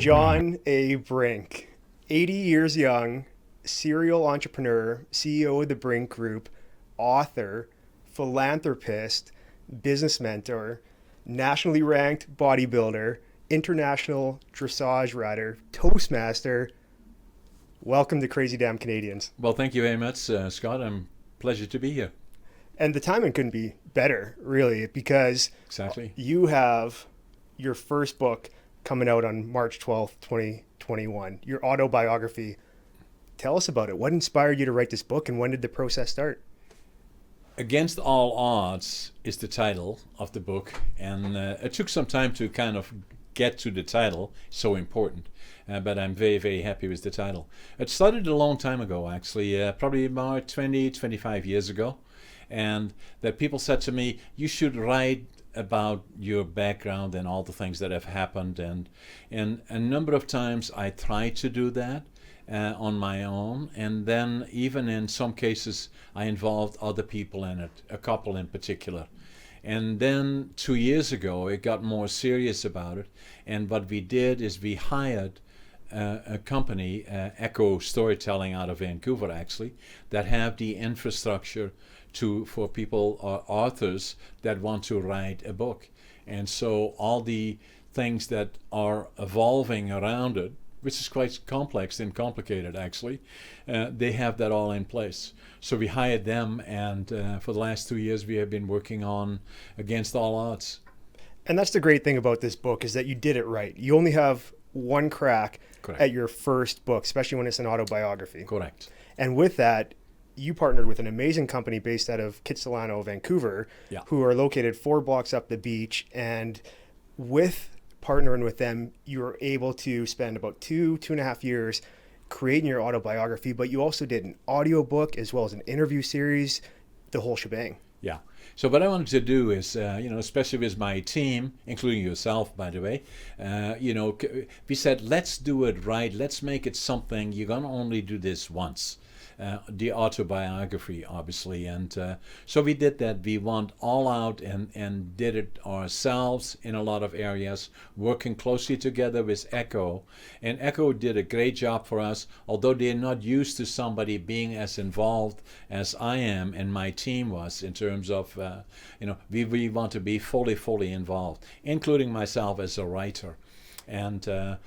John A. Brink, 80 years young, serial entrepreneur, CEO of the Brink Group, author, philanthropist, business mentor, nationally ranked bodybuilder, international dressage rider, Toastmaster. Welcome to Crazy Damn Canadians. Well, thank you very much, Scott. Pleasure to be here. And the timing couldn't be better, really, because Exactly. you have your first book coming out on March 12th, 2021, your autobiography. Tell us about it. What inspired you to write this book, and when did the process start? Against All Odds is the title of the book, and it took some time to kind of get to the title, so important, but I'm very, very happy with the title. It started a long time ago, actually, probably about 20, 25 years ago, and that people said to me, you should write about your background and all the things that have happened, and a number of times I tried to do that on my own, and then even in some cases I involved other people in it, a couple in particular. And then 2 years ago it got more serious about it, and what we did is we hired a company, Echo Storytelling out of Vancouver actually, that have the infrastructure for people or authors that want to write a book. And so all the things that are evolving around it, which is quite complex and complicated actually, they have that all in place. So we hired them, and for the last 2 years we have been working on Against All Odds. And that's the great thing about this book, is that you did it right. You only have one crack Correct. at your first book, especially when it's an autobiography. Correct. And with that, you partnered with an amazing company based out of Kitsilano, Vancouver, Yeah. who are located 4 blocks up the beach. And with partnering with them, you were able to spend about 2.5 years creating your autobiography, but you also did an audiobook as well as an interview series, the whole shebang. Yeah. So what I wanted to do is, especially with my team, including yourself, by the way, we said, let's do it right. Let's make it something. You're going to only do this once. The autobiography, obviously. And so we did that. We went all out and did it ourselves in a lot of areas, working closely together with Echo. And Echo did a great job for us, although they're not used to somebody being as involved as I am and my team was in terms of, we really want to be fully involved, including myself as a writer. And, I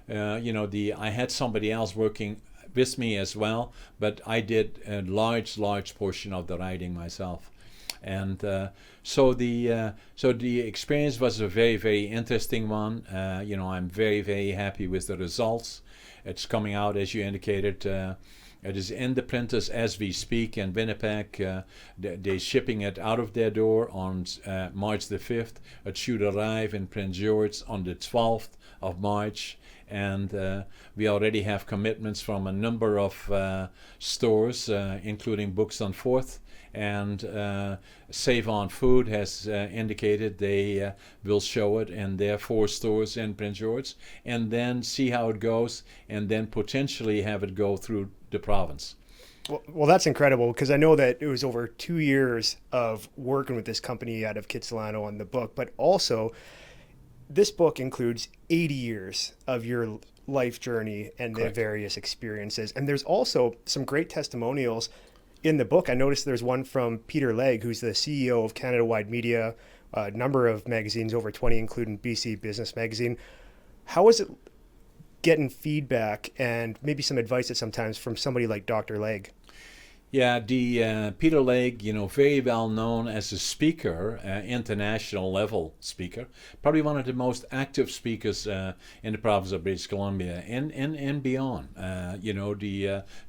had somebody else working with me as well, but I did a large portion of the writing myself. And so the experience was a very, very interesting one. I'm very, very happy with the results. It's coming out, as you indicated. It is in the printers as we speak in Winnipeg. They're shipping it out of their door on March the 5th. It should arrive in Prince George on the 12th of March. And we already have commitments from a number of stores, including Books on 4th. And Save on Food has indicated they will show it in their 4 stores in Prince George, and then see how it goes, and then potentially have it go through the province. Well, that's incredible, because I know that it was over 2 years of working with this company out of Kitsilano on the book, but also this book includes 80 years of your life journey and the Correct. various experiences. And there's also some great testimonials in the book. I noticed there's one from Peter Legge, who's the CEO of Canada Wide Media, a number of magazines, over 20, including BC Business Magazine. How is it getting feedback and maybe some advice at sometimes from somebody like Dr. Legge? Yeah, the Peter Legge, very well known as a speaker, international level speaker, probably one of the most active speakers in the province of British Columbia and beyond.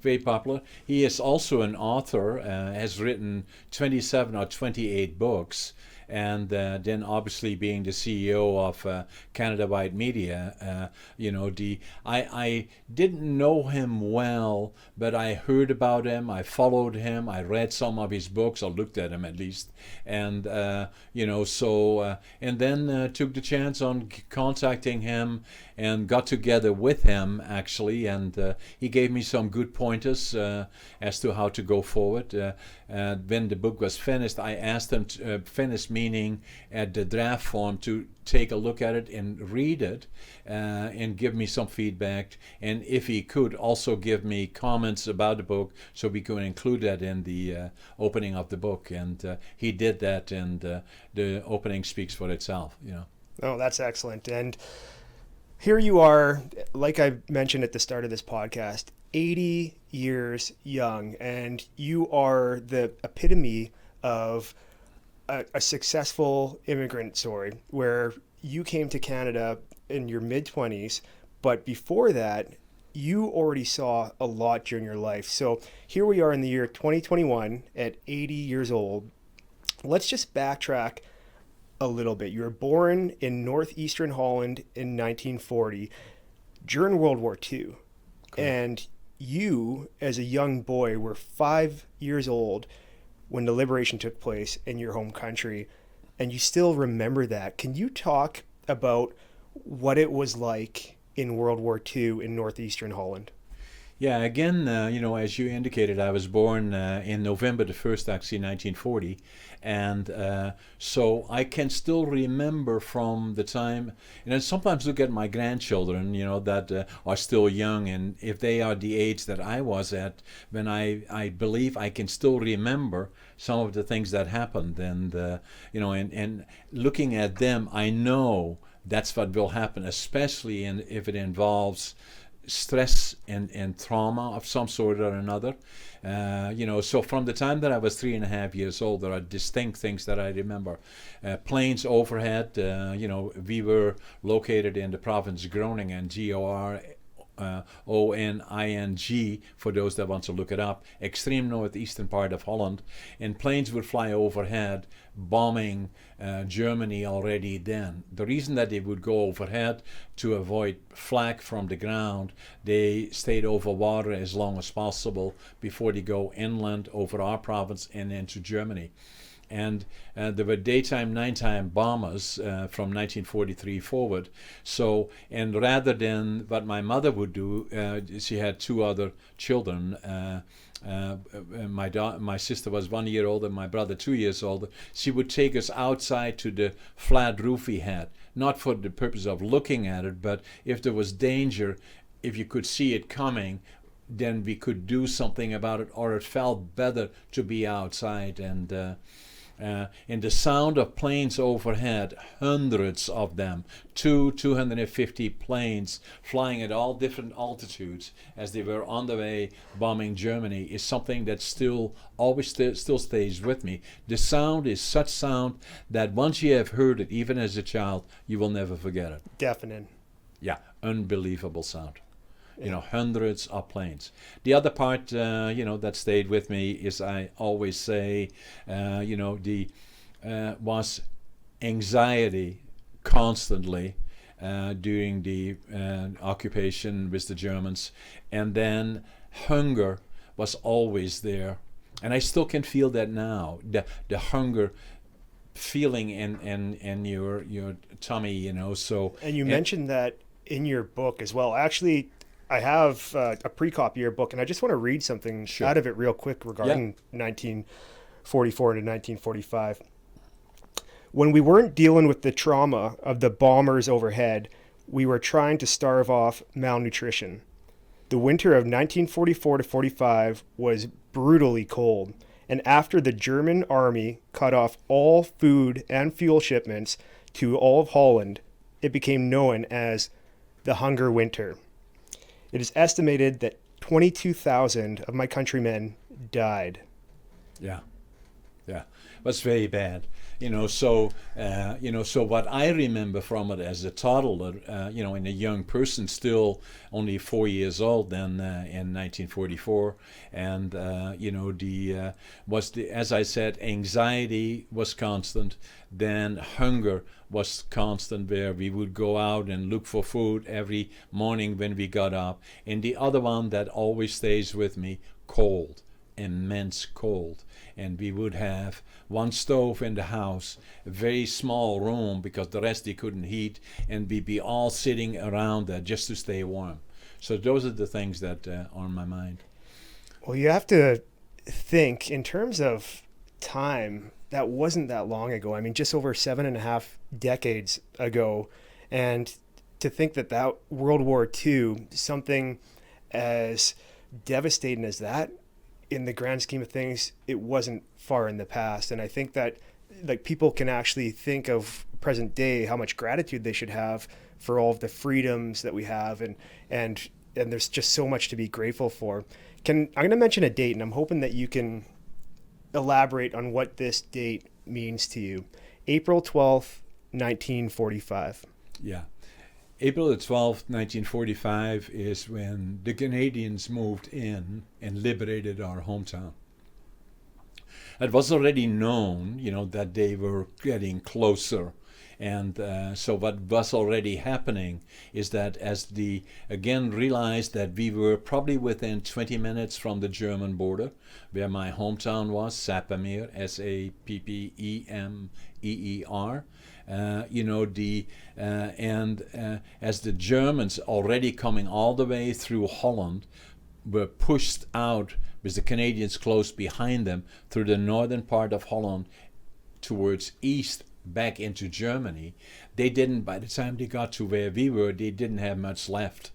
Very popular. He is also an author, has written 27 or 28 books. And then obviously being the CEO of Canada Wide Media, I didn't know him well, but I heard about him, I followed him, I read some of his books, or looked at him at least, and and then took the chance on contacting him and got together with him actually, and he gave me some good pointers as to how to go forward. When the book was finished, I asked him to finish, meaning at the draft form, to take a look at it and read it and give me some feedback, and if he could also give me comments about the book so we could include that in the opening of the book, and he did that, and the opening speaks for itself. Oh, that's excellent. And here you are, like I mentioned at the start of this podcast, 80 years young, and you are the epitome of a successful immigrant story where you came to Canada in your mid-20s, but before that, you already saw a lot during your life. So here we are in the year 2021 at 80 years old. Let's just backtrack a little bit. You were born in northeastern Holland in 1940 during World War II. Okay. And you, as a young boy, were 5 years old when the liberation took place in your home country, and you still remember that. Can you talk about what it was like in World War II in northeastern Holland? Yeah, again, as you indicated, I was born in November the 1st, actually, 1940. And so I can still remember from the time, and I sometimes look at my grandchildren, that are still young, and if they are the age that I was at, then I believe I can still remember some of the things that happened. And, and looking at them, I know that's what will happen, especially if it involves stress and trauma of some sort or another. So from the time that I was 3.5 years old, there are distinct things that I remember. Planes overhead, we were located in the province Groningen, Oning, for those that want to look it up, extreme northeastern part of Holland, and planes would fly overhead, bombing Germany already then. The reason that they would go overhead, to avoid flak from the ground, they stayed over water as long as possible before they go inland over our province and into Germany. And there were daytime, nighttime bombers from 1943 forward. So, and rather than what my mother would do, she had two other children. My sister was 1 year older, my brother 2 years older. She would take us outside to the flat roof we had, not for the purpose of looking at it, but if there was danger, if you could see it coming, then we could do something about it, or it felt better to be outside. And the sound of planes overhead, hundreds of them, 250 planes flying at all different altitudes as they were on the way bombing Germany, is something that still stays with me. The sound is such sound that once you have heard it, even as a child, you will never forget it. Deafening. Yeah, unbelievable sound. Hundreds of planes. The other part, that stayed with me is, I always say, was anxiety constantly during the occupation with the Germans, and then hunger was always there, and I still can feel that now. The hunger feeling in your tummy, So. And you mentioned that in your book as well. Actually, I have a pre-copy of your book, and I just want to read something out of it real quick regarding 1944 to 1945. When we weren't dealing with the trauma of the bombers overhead, we were trying to starve off malnutrition. The winter of 1944 to 45 was brutally cold, and after the German army cut off all food and fuel shipments to all of Holland, it became known as the Hunger Winter. It is estimated that 22,000 of my countrymen died. Yeah, it was very bad. So what I remember from it as a toddler, in a young person, still only 4 years old then, in 1944, and as I said, anxiety was constant. Then hunger was constant, where we would go out and look for food every morning when we got up. And the other one that always stays with me, cold. immense cold, and we would have one stove in the house, a very small room because the rest they couldn't heat, and we'd be all sitting around that just to stay warm. So those are the things that are on my mind. Well, you have to think in terms of time, that wasn't that long ago. I mean, just over 7.5 decades ago. And to think that World War II, something as devastating as that, in the grand scheme of things, it wasn't far in the past. And I think that like people can actually think of present day, how much gratitude they should have for all of the freedoms that we have. And there's just so much to be grateful for. I'm going to mention a date, and I'm hoping that you can elaborate on what this date means to you. April 12th, 1945. Yeah. April the 12th, 1945 is when the Canadians moved in and liberated our hometown. It was already known, that they were getting closer. And so what was already happening is that as they again realized that we were probably within 20 minutes from the German border, where my hometown was, Sappemeer, Sappemeer, as the Germans already coming all the way through Holland were pushed out with the Canadians close behind them through the northern part of Holland towards east back into Germany, by the time they got to where we were, they didn't have much left.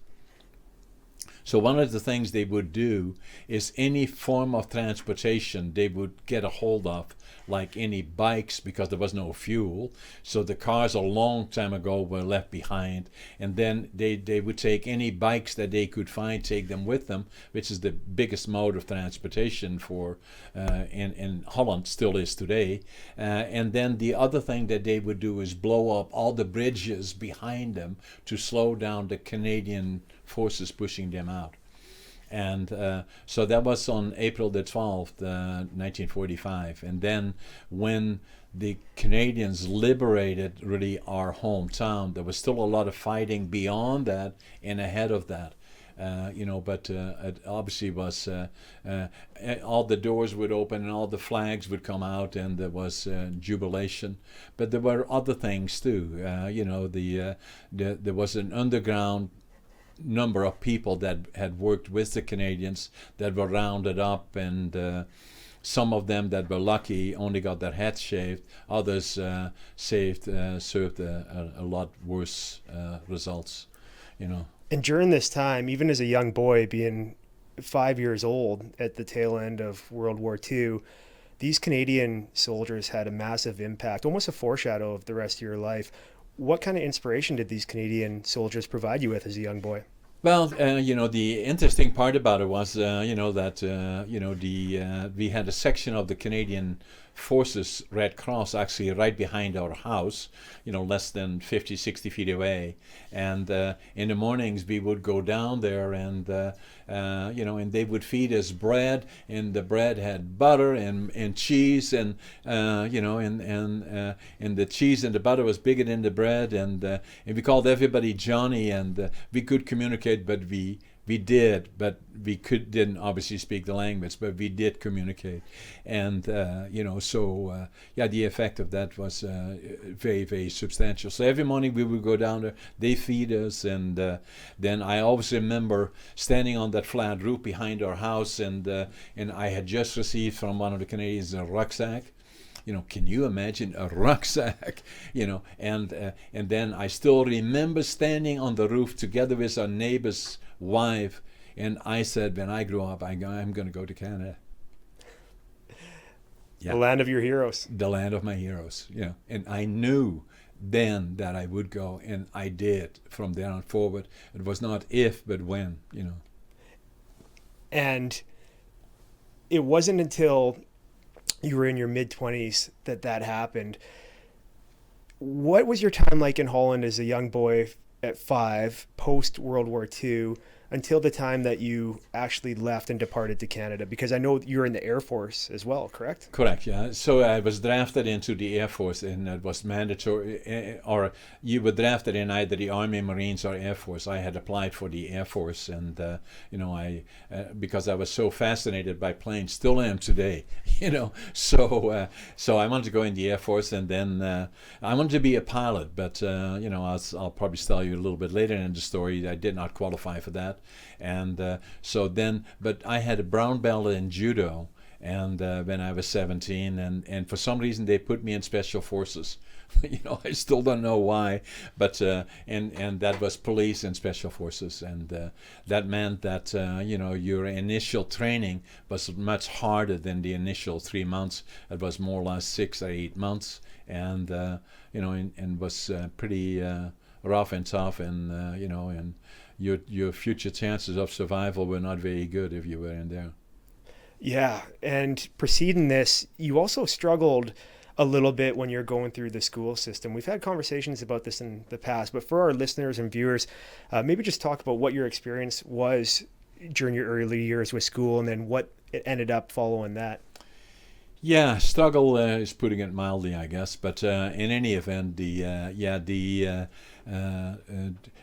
So one of the things they would do is any form of transportation they would get a hold of, like any bikes, because there was no fuel. So the cars a long time ago were left behind. And then they would take any bikes that they could find, take them with them, which is the biggest mode of transportation for in Holland, still is today. And then the other thing that they would do is blow up all the bridges behind them to slow down the Canadian forces pushing them out. And so that was on April the 12th, 1945. And then when the Canadians liberated really our hometown, there was still a lot of fighting beyond that and ahead of that. But it obviously was all the doors would open and all the flags would come out, and there was jubilation. But there were other things too. There was an underground number of people that had worked with the Canadians that were rounded up, and some of them that were lucky only got their heads shaved. Others served a lot worse results. And during this time, even as a young boy, being 5 years old at the tail end of World War II, these Canadian soldiers had a massive impact, almost a foreshadow of the rest of your life. What kind of inspiration did these Canadian soldiers provide you with as a young boy? Well, the interesting part about it was, we had a section of the Canadian Forces Red Cross actually right behind our house, less than 50, 60 feet away. And in the mornings we would go down there and, and they would feed us bread, and the bread had butter and cheese, and, and the cheese and the butter was bigger than the bread, and we called everybody Johnny, and we could communicate, but we didn't obviously speak the language, but we did communicate. And, the effect of that was very, very substantial. So every morning we would go down there, they feed us, and then I always remember standing on that flat roof behind our house, and I had just received from one of the Canadians a rucksack. Can you imagine a rucksack? And then I still remember standing on the roof together with our neighbor's wife, and I said, when I grow up, I'm going to go to Canada. Yeah. The land of your heroes. The land of my heroes, And I knew then that I would go, and I did from there on forward. It was not if, but when, And it wasn't until you were in your mid-20s that happened. What was your time like in Holland as a young boy at 5, post-World War II? until the time that you actually left and departed to Canada? Because I know you're in the Air Force as well, correct? Correct, yeah. So I was drafted into the Air Force, and it was mandatory, or you were drafted in either the Army, Marines, or Air Force. I had applied for the Air Force, and because I was so fascinated by planes, still am today. So I wanted to go in the Air Force, and then I wanted to be a pilot, but I'll probably tell you a little bit later in the story. I did not qualify for that, and but I had a brown belt in judo. And when I was 17, and for some reason they put me in special forces. I still don't know why, but and that was police and special forces, and that meant that your initial training was much harder than the initial 3 months. It was more or less 6 or 8 months, and and was pretty rough and tough, and and your future chances of survival were not very good if you were in there. Yeah, and preceding this, you also struggled a little bit when you're going through the school system. We've had conversations about this in the past, but for our listeners and viewers, maybe just talk about what your experience was during your early years with school, and then what it ended up following that. Yeah, struggle is putting it mildly, I guess. But in any event,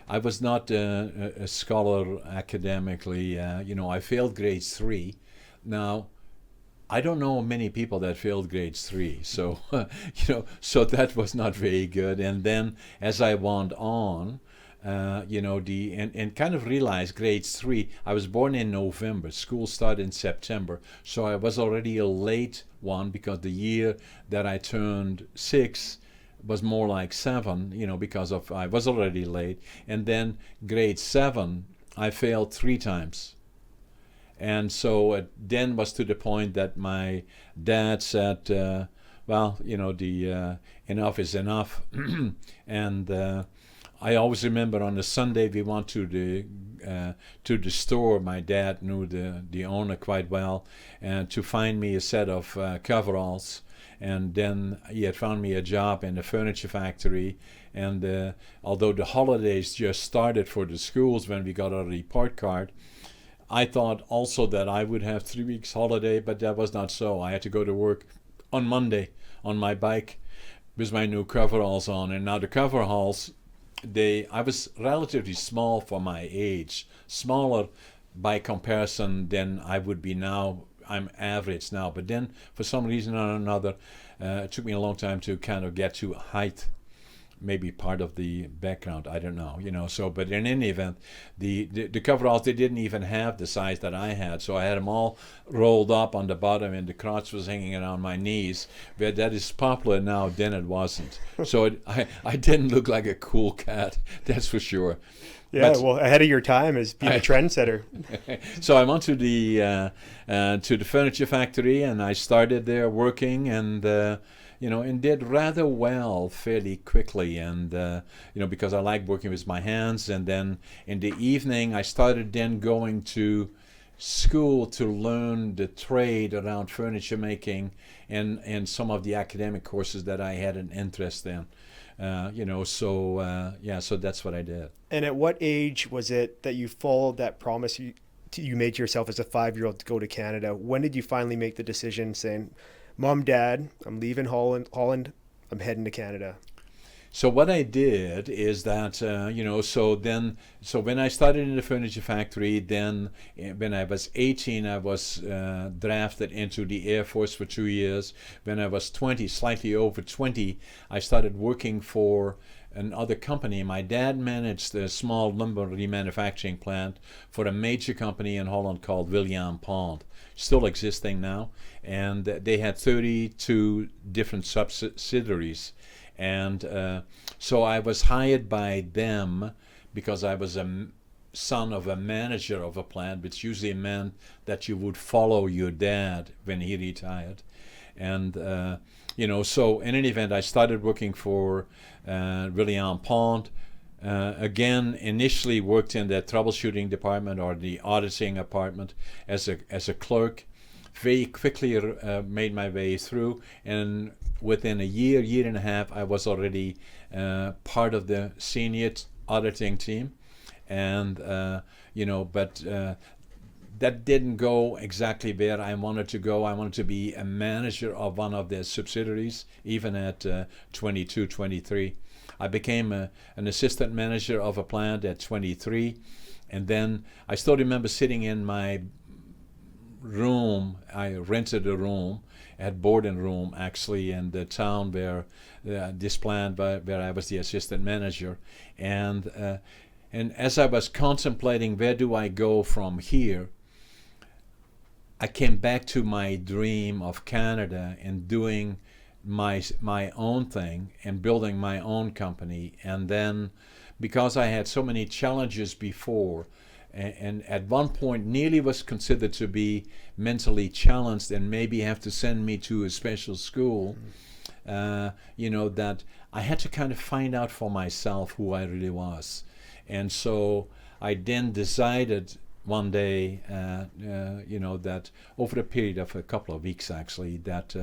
I was not a scholar academically. I failed grade 3. Now, I don't know many people that failed grades 3, so so that was not very good. And then as I went on, and kind of realized grades 3. I was born in November. School started in September, so I was already a late one because the year that I turned 6 was more like 7. Because I was already late. And then grade 7, I failed 3 times. And so it then was to the point that my dad said, enough is enough. And I always remember on a Sunday we went to the store. My dad knew the owner quite well, and to find me a set of coveralls. And then he had found me a job in a furniture factory. And although the holidays just started for the schools when we got our report card, I thought also that I would have 3 weeks holiday, but that was not so. I had to go to work on Monday on my bike with my new coveralls on. And now the coveralls, I was relatively small for my age, smaller by comparison than I would be now. I'm average now, but then for some reason or another, it took me a long time to kind of get to height. Maybe part of the background, I don't know, So, but in any event, the coveralls, they didn't even have the size that I had, so I had them all rolled up on the bottom, and the crotch was hanging around my knees. But that is popular now. Then it wasn't. So I didn't look like a cool cat, that's for sure. Yeah, well, ahead of your time as being a trendsetter. So I went to the furniture factory, and I started there working, and and did rather well fairly quickly, and because I like working with my hands. And then in the evening, I started then going to school to learn the trade around furniture making and some of the academic courses that I had an interest in. So that's what I did. And at what age was it that you followed that promise you made to yourself as a 5-year-old to go to Canada? When did you finally make the decision saying, Mom, Dad, I'm leaving Holland, I'm heading to Canada? So what I did is that, so when I started in the furniture factory, then when I was 18, I was drafted into the Air Force for 2 years. When I was 20, slightly over 20, I started working for another company. My dad managed a small lumber remanufacturing plant for a major company in Holland called William Pond, still existing now. And they had 32 different subsidiaries. And so I was hired by them because I was a son of a manager of a plant, which usually meant that you would follow your dad when he retired. And, so in any event, I started working for William Pond. Again, initially worked in the troubleshooting department or the auditing department as a clerk. Very quickly made my way through, and within a year and a half, I was already part of the senior auditing team. And but that didn't go exactly where I wanted to go. I wanted to be a manager of one of their subsidiaries, even at 22, 23. I became an assistant manager of a plant at 23. And then I still remember sitting in my room. I rented a room, had boarding room actually in the town where this plant where I was the assistant manager. And as I was contemplating where do I go from here, I came back to my dream of Canada and doing my own thing and building my own company. And then because I had so many challenges before, and at one point nearly was considered to be mentally challenged and maybe have to send me to a special school, that I had to kind of find out for myself who I really was. And so I then decided one day, that over a period of a couple of weeks actually, that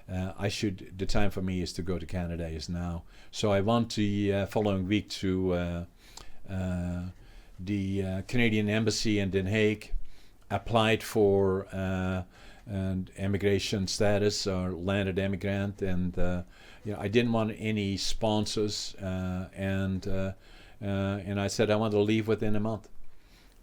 the time for me is to go to Canada is now. So I went the following week to the Canadian Embassy in Den Haag, applied for an immigration status or landed immigrant, and I didn't want any sponsors, and I said I want to leave within a month.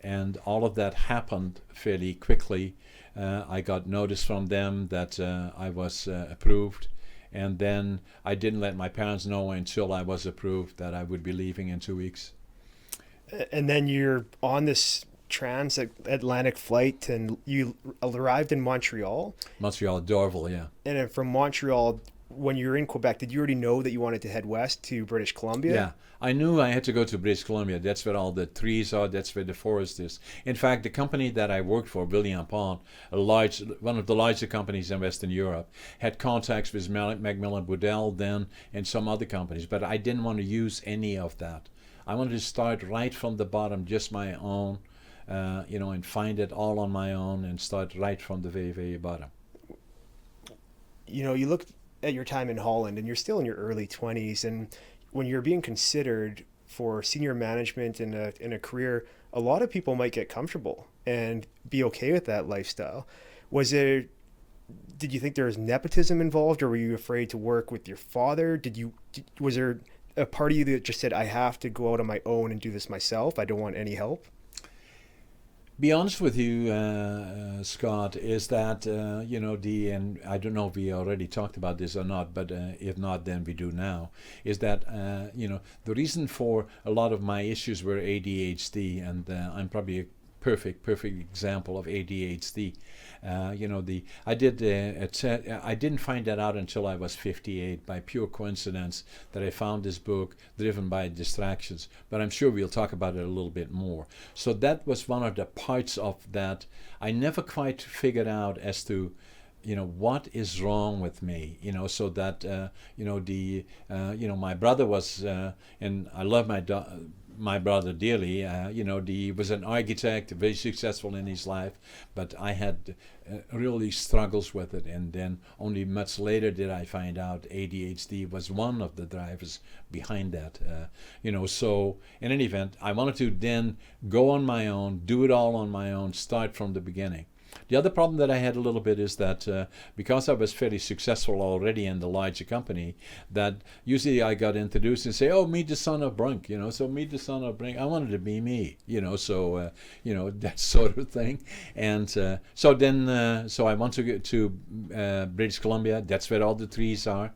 And all of that happened fairly quickly. I got notice from them that I was approved, and then I didn't let my parents know until I was approved that I would be leaving in 2 weeks. And then you're on this transatlantic flight, and you arrived in Montreal. Montreal, Dorval, yeah. And then from Montreal, when you were in Quebec, did you already know that you wanted to head west to British Columbia? Yeah, I knew I had to go to British Columbia. That's where all the trees are. That's where the forest is. In fact, the company that I worked for, William Pond, one of the larger companies in Western Europe, had contacts with Macmillan Budell then and some other companies. But I didn't want to use any of that. I wanted to start right from the bottom, just my own, and find it all on my own and start right from the very, very bottom. You look at your time in Holland, and you're still in your early 20s, and when you're being considered for senior management in a career, a lot of people might get comfortable and be okay with that lifestyle. Did you think there was nepotism involved, or were you afraid to work with your father? Was there a part of you that just said, I have to go out on my own and do this myself, I don't want any help? Be honest with you, Scott, is that, and I don't know if we already talked about this or not, but if not, then we do now, is that, the reason for a lot of my issues were ADHD, and I'm probably a perfect example of ADHD. I didn't find that out until I was 58 by pure coincidence that I found this book driven by distractions. But I'm sure we'll talk about it a little bit more. So that was one of the parts of that I never quite figured out as to, what is wrong with me, so that, my brother was, and I love my brother dearly, he was an architect, very successful in his life, but I had really struggles with it, and then only much later did I find out ADHD was one of the drivers behind that. So in any event, I wanted to then go on my own, do it all on my own, start from the beginning. The other problem that I had a little bit is that because I was fairly successful already in the larger company, that usually I got introduced and say, "Oh, meet the son of Brink," so meet the son of Brink. I wanted to be me, so that sort of thing. And so I want to get to British Columbia. That's where all the trees are.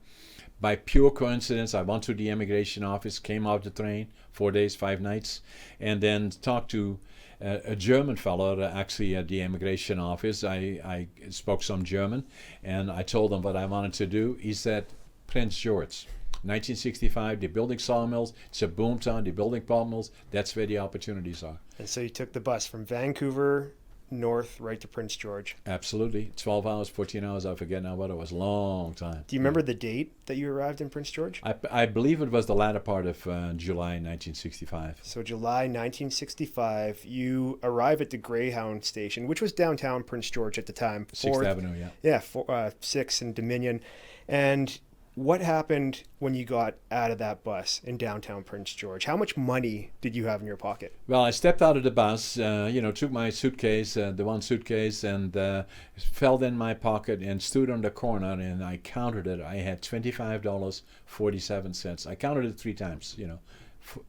By pure coincidence, I went to the immigration office, came off the train, 4 days, 5 nights, and then talked to a German fellow actually at the immigration office. I spoke some German, and I told him what I wanted to do. He said, Prince George, 1965, they're building sawmills. It's a boom town. They're building pulp mills. That's where the opportunities are. And so you took the bus from Vancouver north right to Prince George. Absolutely. 12 hours, 14 hours, I forget now what it was. Long time. Do you remember the date that you arrived in Prince George? I believe it was the latter part of July 1965. So July 1965, you arrive at the Greyhound station, which was downtown Prince George at the time. 6th Avenue, yeah. Yeah, 6th and Dominion. And what happened when you got out of that bus in downtown Prince George? How much money did you have in your pocket? Well, I stepped out of the bus, took my suitcase, the one suitcase, and fell in my pocket and stood on the corner, and I counted it. I had $25.47. I counted it 3 times,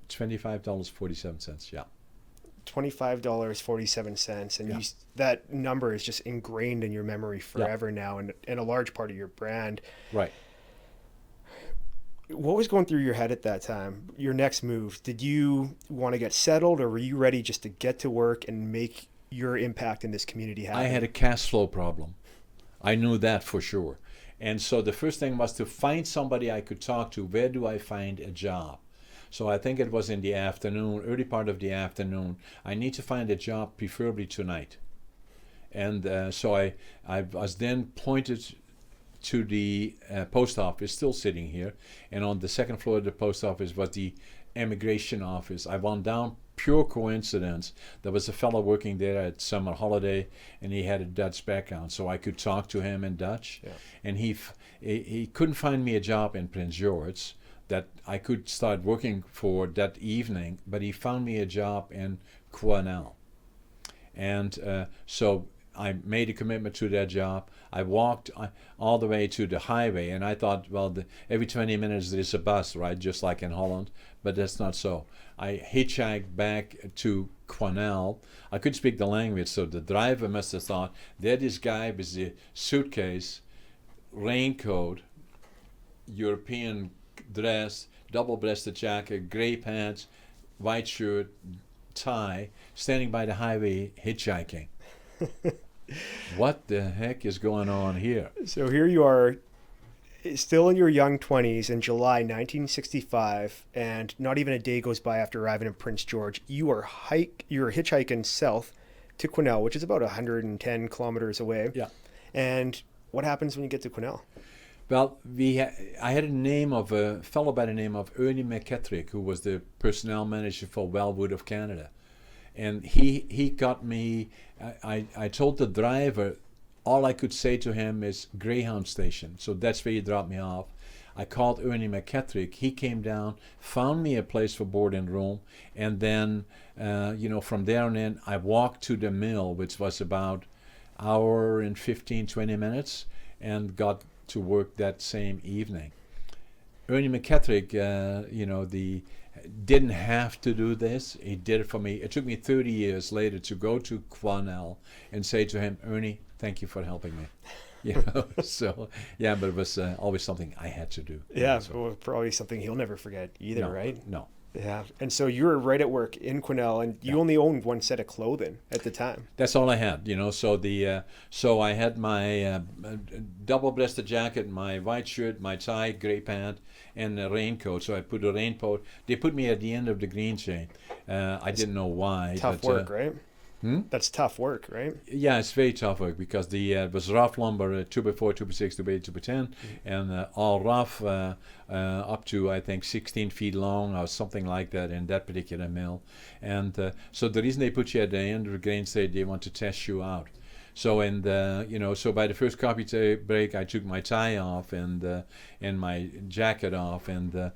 $25.47, yeah. $25.47, and Yeah. that number is just ingrained in your memory forever now, and a large part of your brand. Right. What was going through your head at that time? Your next move? Did you want to get settled, or were you ready just to get to work and make your impact in this community happen? I had a cash flow problem. I knew that for sure. And so the first thing was to find somebody I could talk to. Where do I find a job? So I think it was in the afternoon, early part of the afternoon. I need to find a job, preferably tonight. And so I was then pointed to the post office, still sitting here. And on the second floor of the post office was the immigration office. I went down, pure coincidence. There was a fellow working there at summer holiday, and he had a Dutch background, so I could talk to him in Dutch. Yeah. And he couldn't find me a job in Prince George that I could start working for that evening, but he found me a job in Quesnel. And so I made a commitment to that job. I walked all the way to the highway, and I thought, well, every 20 minutes there's a bus, right, just like in Holland, but that's not so. I hitchhiked back to Quesnel. I couldn't speak the language, so the driver must have thought, there this guy with the suitcase, raincoat, European dress, double-breasted jacket, gray pants, white shirt, tie, standing by the highway hitchhiking. What the heck is going on here? So here you are, still in your young 20s in July 1965, and not even a day goes by after arriving in Prince George. You're hitchhiking south to Quesnel, which is about 110 kilometers away. Yeah. And what happens when you get to Quesnel? Well, I had a name of a fellow by the name of Ernie McKettrick, who was the personnel manager for Wellwood of Canada. And he got me, I told the driver, all I could say to him is Greyhound Station. So that's where he dropped me off. I called Ernie McKettrick. He came down, found me a place for board and room. And then, from there on in, I walked to the mill, which was about an hour and 15, 20 minutes, and got to work that same evening. Ernie McKettrick, didn't have to do this. He did it for me. It took me 30 years later to go to Quesnel and say to him, Ernie, thank you for helping me. So, yeah, but it was always something I had to do. Yeah, so probably something he'll never forget either, right? No. Yeah, and so you were right at work in Quesnel, and you only owned one set of clothing at the time. That's all I had, So I had my double-breasted jacket, my white shirt, my tie, gray pant, and a raincoat. So I put a raincoat. They put me at the end of the green chain. I didn't know why. Tough work, right? That's tough work, right? Yeah, it's very tough work because it was rough lumber, 2x4, 2x6, 2x8, 2x10, and all rough up to, I think, 16 feet long or something like that in that particular mill. And so the reason they put you at the end of the grain state, they want to test you out. So so by the first coffee break, I took my tie off and my jacket off, and there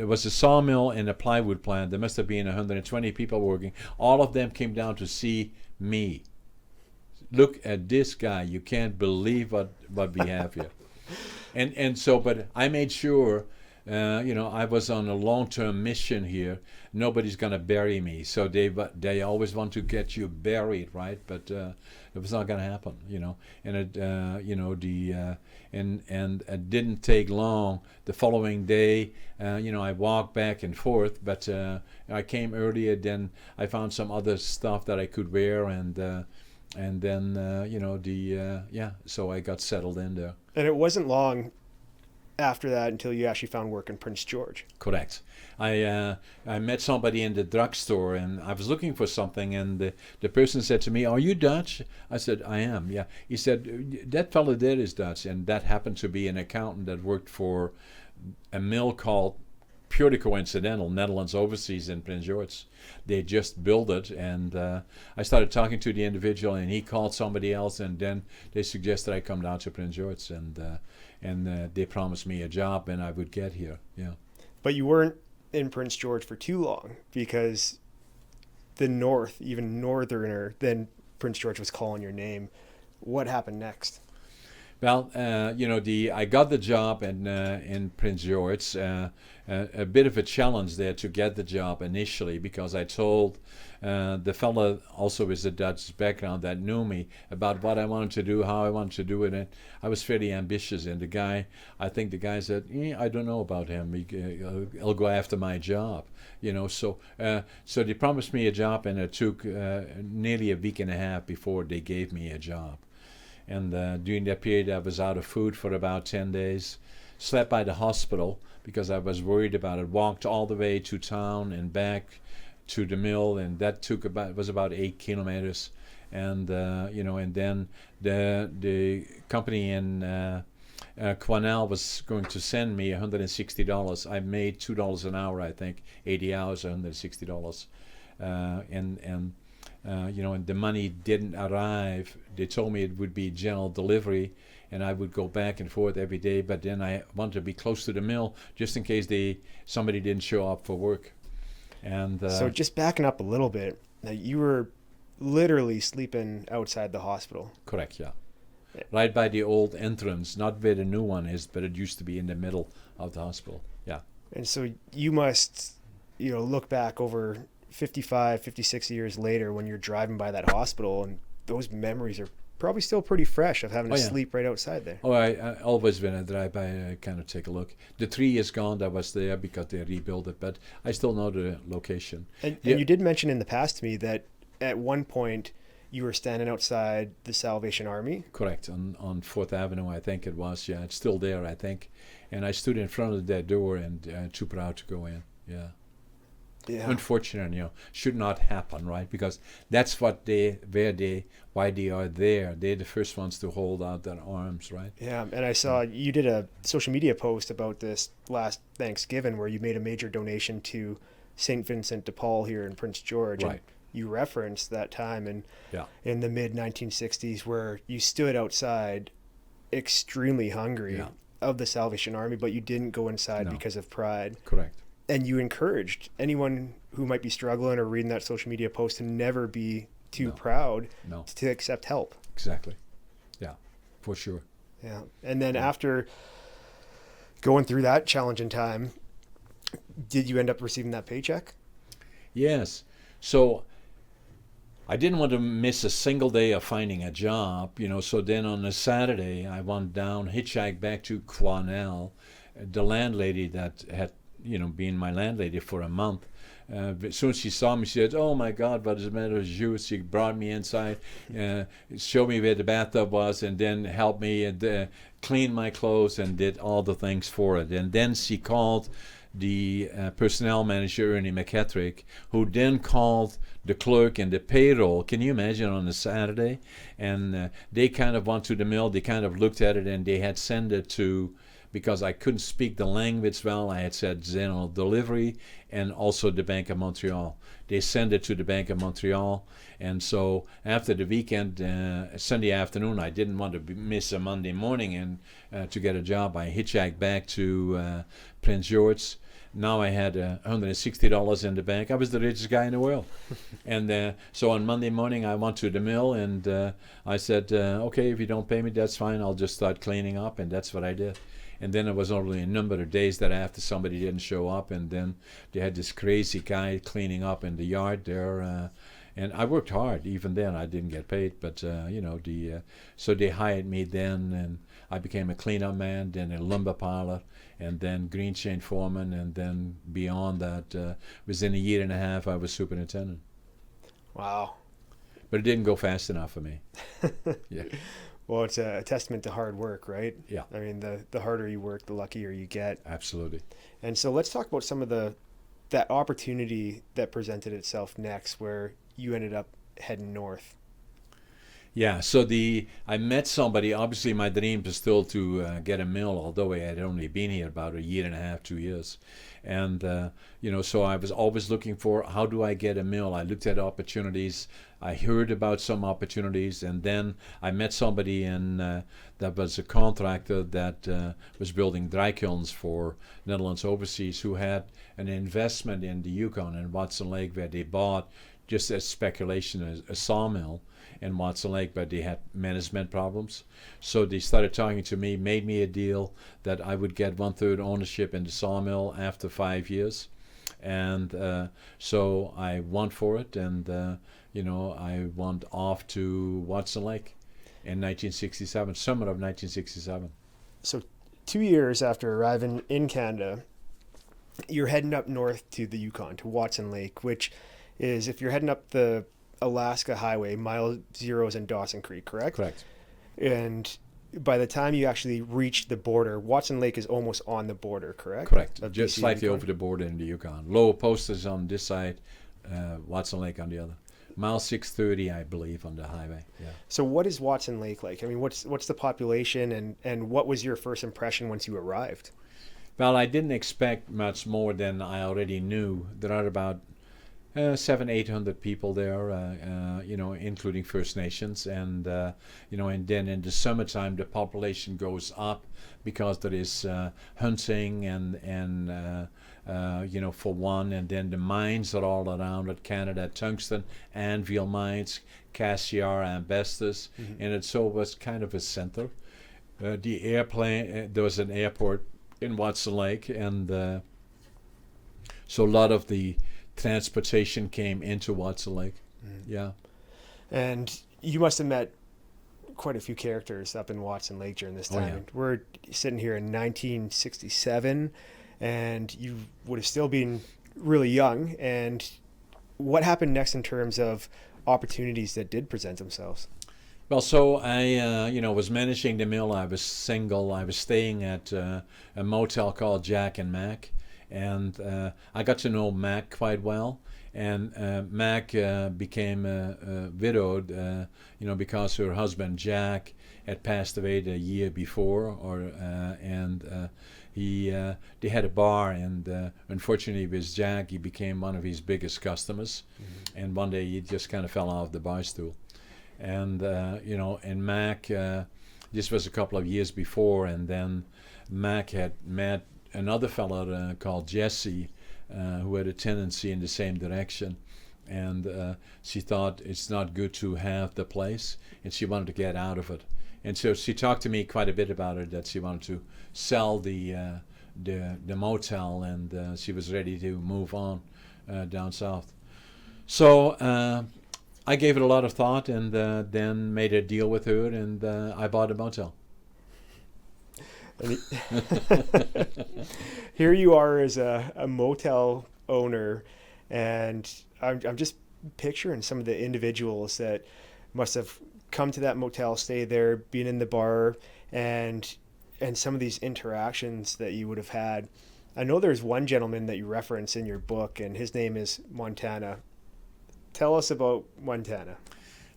was a sawmill and a plywood plant. There must have been 120 people working. All of them came down to see me. Look at this guy! You can't believe what we have here. But I made sure. I was on a long-term mission here. Nobody's gonna bury me, so they always want to get you buried, right? But it was not gonna happen, And it didn't take long. The following day, I walked back and forth, but I came earlier. Then I found some other stuff that I could wear, and then so I got settled in there. And it wasn't long after that until you actually found work in Prince George. Correct. I met somebody in the drugstore, and I was looking for something, and the person said to me, "Are you Dutch?" I said, "I am." Yeah. He said, "That fellow there is Dutch," and that happened to be an accountant that worked for a mill called purely coincidental. Netherlands Overseas in Prince George. They just built it, and I started talking to the individual, and he called somebody else, and then they suggested I come down to Prince George, and they promised me a job, and I would get here. Yeah. But you weren't in Prince George for too long, because the north, even northerner than Prince George, was calling your name. What happened next? Well, I got the job in Prince George. A bit of a challenge there to get the job initially, because I told the fella also with the Dutch background that knew me about what I wanted to do, how I wanted to do it, and I was fairly ambitious. And I think the guy said, I don't know about him. He'll go after my job, So they promised me a job, and it took nearly a week and a half before they gave me a job. And during that period, I was out of food for about 10 days. Slept by the hospital because I was worried about it. Walked all the way to town and back to the mill, and that was about 8 kilometers. And and then the company in Quanel was going to send me $160. I made $2 an hour, I think, 80 hours, $160. And the money didn't arrive. They told me it would be general delivery, and I would go back and forth every day. But then I wanted to be close to the mill just in case somebody didn't show up for work. And so just backing up a little bit, now you were literally sleeping outside the hospital. Correct, yeah. Right by the old entrance, not where the new one is, but it used to be in the middle of the hospital. Yeah. And so you must, look back over 55, 56 years later when you're driving by that hospital, and those memories are probably still pretty fresh of having to sleep right outside there. Oh, I always when I drive by, I kind of take a look. The tree is gone that was there because they rebuilt it, but I still know the location. And you did mention in the past to me that at one point you were standing outside the Salvation Army. Correct, on 4th Avenue, I think it was. Yeah, it's still there, I think. And I stood in front of that door and too proud to go in. Yeah. Yeah. Unfortunate, should not happen, right? Because that's why they are there. They're the first ones to hold out their arms, right? Yeah, and I saw you did a social media post about this last Thanksgiving where you made a major donation to St. Vincent de Paul here in Prince George. Right. And you referenced that time in the mid-1960s where you stood outside extremely hungry of the Salvation Army, but you didn't go inside because of pride. Correct. And you encouraged anyone who might be struggling or reading that social media post to never be too proud to accept help. Exactly. Yeah, for sure. Yeah. And then after going through that challenging time, did you end up receiving that paycheck? Yes. So I didn't want to miss a single day of finding a job, so then on a Saturday I went down, hitchhiked back to Quanel. The landlady that had being my landlady for a month. As soon as she saw me, she said, "Oh my God, what is the matter with you?" She brought me inside, showed me where the bathtub was, and then helped me and clean my clothes and did all the things for it. And then she called the personnel manager, Ernie McKettrick, who then called the clerk and the payroll. Can you imagine on a Saturday? And they kind of went to the mill, they kind of looked at it, and they had sent it to, because I couldn't speak the language well, I had said general delivery and also the Bank of Montreal. They sent it to the Bank of Montreal. And so after the weekend, Sunday afternoon, I didn't want to miss a Monday morning and to get a job. I hitchhiked back to Prince George. Now I had $160 in the bank. I was the richest guy in the world. And so on Monday morning, I went to the mill and I said, okay, if you don't pay me, that's fine. I'll just start cleaning up. And that's what I did. And then it was only a number of days that after somebody didn't show up, and then they had this crazy guy cleaning up in the yard there. And I worked hard. Even then, I didn't get paid. But, so they hired me then, and I became a cleanup man, then a lumber piler, and then green chain foreman, and then beyond that, within a year and a half, I was superintendent. Wow. But it didn't go fast enough for me. Yeah. Well, it's a testament to hard work, right? Yeah. I mean, the harder you work, the luckier you get. Absolutely. And so let's talk about some of that opportunity that presented itself next, where you ended up heading north. Yeah, so I met somebody. Obviously, my dream was still to get a mill, although I had only been here about a year and a half, 2 years, and so I was always looking for how do I get a mill. I looked at opportunities. I heard about some opportunities, and then I met somebody that was a contractor that was building dry kilns for Netherlands Overseas, who had an investment in the Yukon and Watson Lake, where they bought, just as speculation, a sawmill in Watson Lake, but they had management problems. So they started talking to me, made me a deal that I would get 1/3 ownership in the sawmill after 5 years. And so I went for it, and I went off to Watson Lake in 1967, summer of 1967. So 2 years after arriving in Canada, you're heading up north to the Yukon, to Watson Lake, which is, if you're heading up the Alaska Highway, Mile Zero is in Dawson Creek, correct? Correct. And by the time you actually reach the border, Watson Lake is almost on the border, correct? Correct. Of Just BC slightly Yukon? over the border in the Yukon. Low Post is on this side, Watson Lake on the other. Mile 630, I believe, on the highway. Yeah. So what is Watson Lake like? I mean, what's the population, and what was your first impression once you arrived? Well, I didn't expect much more than I already knew. There are about 700-800 people there, including First Nations, and and then in the summertime the population goes up because there is hunting and for one, and then the mines are all around it: Canada, tungsten, Anvil mines, Cassiar, asbestos, and it so was kind of a center. The airplane, there was an airport in Watson Lake, and so a lot of the transportation came into Watson Lake. Yeah. And you must have met quite a few characters up in Watson Lake during this time. Oh, yeah. We're sitting here in 1967, and you would have still been really young. And what happened next in terms of opportunities that did present themselves? Well, so I, was managing the mill. I was single. I was staying at a motel called Jack and Mac, and I got to know Mac quite well. And Mac became widowed, because her husband Jack had passed away the year before, they had a bar, and unfortunately with Jack, he became one of his biggest customers, and one day he just kind of fell off the bar stool. And and Mac, this was a couple of years before, and then Mac had met another fellow called Jesse, who had a tendency in the same direction, and she thought it's not good to have the place, and she wanted to get out of it. And so she talked to me quite a bit about it, that she wanted to sell the motel, and she was ready to move on down south. So I gave it a lot of thought, and then made a deal with her, and I bought a motel. Here you are as a motel owner, and I'm just picturing some of the individuals that must have come to that motel, stay there, been in the bar, and some of these interactions that you would have had. I know there's one gentleman that you reference in your book, and his name is Montana. Tell us about Montana.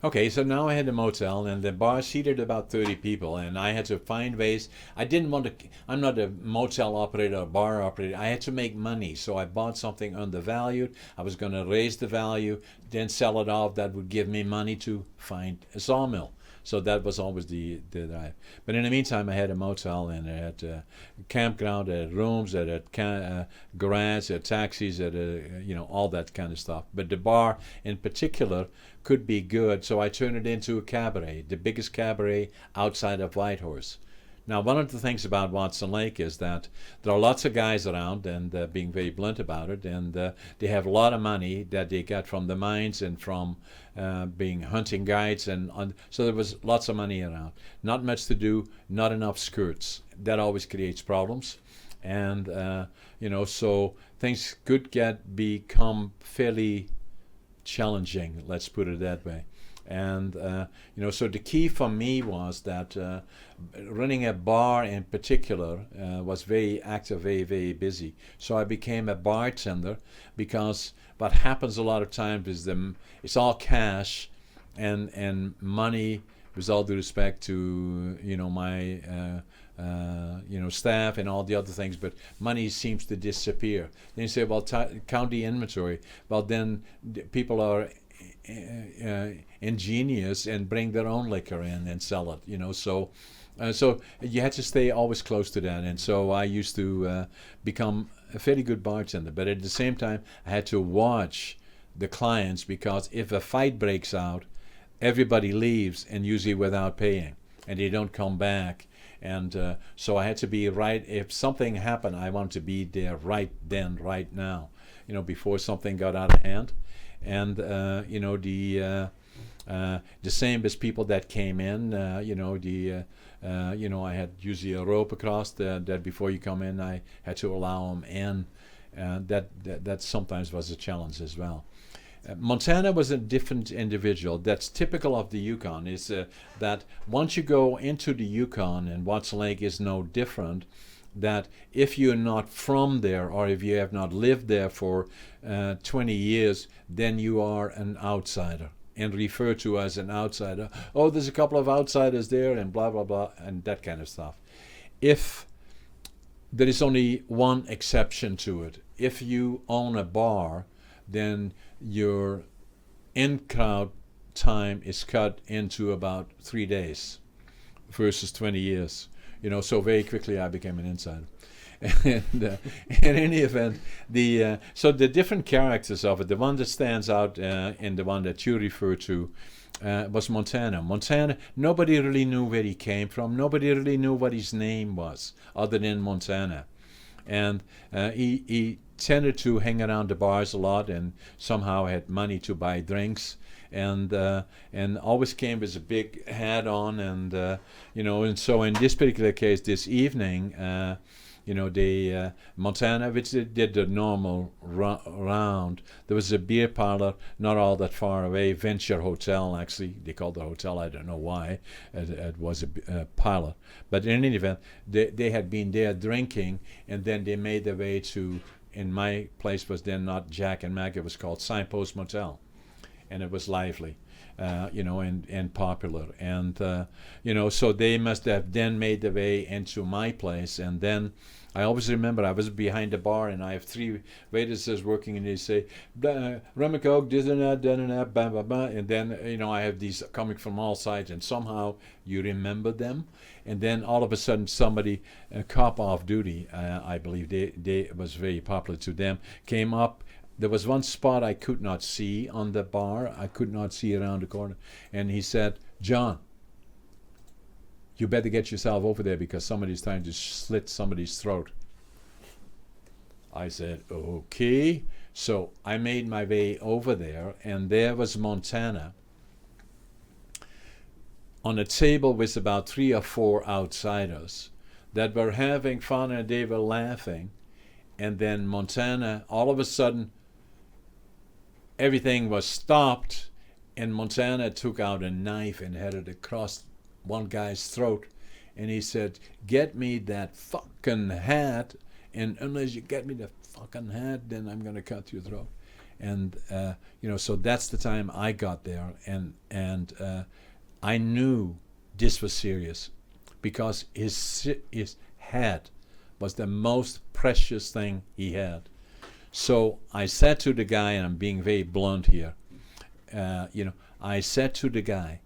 Okay, so now I had a motel, and the bar seated about 30 people, and I had to find ways. I didn't want to, I'm not a motel operator or bar operator. I had to make money, so I bought something undervalued. I was going to raise the value, then sell it off. That would give me money to find a sawmill. So that was always the drive. But in the meantime, I had a motel, and I had a campground, I had rooms, I had garage, I had taxis, I had all that kind of stuff. But the bar in particular could be good, so I turned it into a cabaret, the biggest cabaret outside of Whitehorse. Now, one of the things about Watson Lake is that there are lots of guys around, and being very blunt about it, and they have a lot of money that they get from the mines and from being hunting guides, so there was lots of money around. Not much to do, not enough skirts. That always creates problems, and so things could become fairly challenging. Let's put it that way. And so the key for me was that running a bar in particular was very active, very, very busy. So I became a bartender, because what happens a lot of times is it's all cash, and money, with all due respect to my staff and all the other things, but money seems to disappear. Then you say, well, count the inventory. Well, then people are ingenious and bring their own liquor in and sell it. So you had to stay always close to that. And so I used to become a fairly good bartender, but at the same time I had to watch the clients, because if a fight breaks out, everybody leaves, and usually without paying, and they don't come back. And so I had to be right. If something happened, I wanted to be there right then, right now, before something got out of hand. And the same as people that came in, I had usually a rope across that before you come in, I had to allow them in. That sometimes was a challenge as well. Montana was a different individual. That's typical of the Yukon, is that once you go into the Yukon, and Watts Lake is no different, that if you're not from there, or if you have not lived there for 20 years, then you are an outsider and referred to as an outsider. Oh, there's a couple of outsiders there, and blah, blah, blah, and that kind of stuff. If there is only one exception to it. If you own a bar, then your in-crowd time is cut into about 3 days versus 20 years. So very quickly I became an insider. And in any event, so the different characters of it, the one that stands out in the one that you refer to was Montana. Montana, nobody really knew where he came from. Nobody really knew what his name was other than Montana. And he tended to hang around the bars a lot, and somehow had money to buy drinks, and always came with a big hat on, and and so in this particular case, this evening, Montana, which did the normal round. There was a beer parlor not all that far away, Venture Hotel, actually. They called the hotel, I don't know why. It was a parlor. But in any event, they had been there drinking, and then they made their way to, in my place was then not Jack and Mag, it was called Signpost Motel. And it was lively. And popular. And, so they must have then made their way into my place. And then I always remember I was behind the bar, and I have 3 waitresses working, and they say, rum and coke, this and that, blah, blah, blah. And then, I have these coming from all sides, and somehow you remember them. And then all of a sudden somebody, a cop off duty, I believe they was very popular to them, came up. There was one spot I could not see on the bar. I could not see around the corner. And he said, John, you better get yourself over there, because somebody's trying to slit somebody's throat. I said, okay. So I made my way over there, and there was Montana on a table with about 3 or 4 outsiders that were having fun, and they were laughing. And then Montana, all of a sudden, everything was stopped, and Montana took out a knife and had it across one guy's throat, and he said, get me that fucking hat, and unless you get me the fucking hat, then I'm going to cut your throat. And so that's the time I got there, and I knew this was serious, because his hat was the most precious thing he had. So I said to the guy, and I'm being very blunt here, I said to the guy,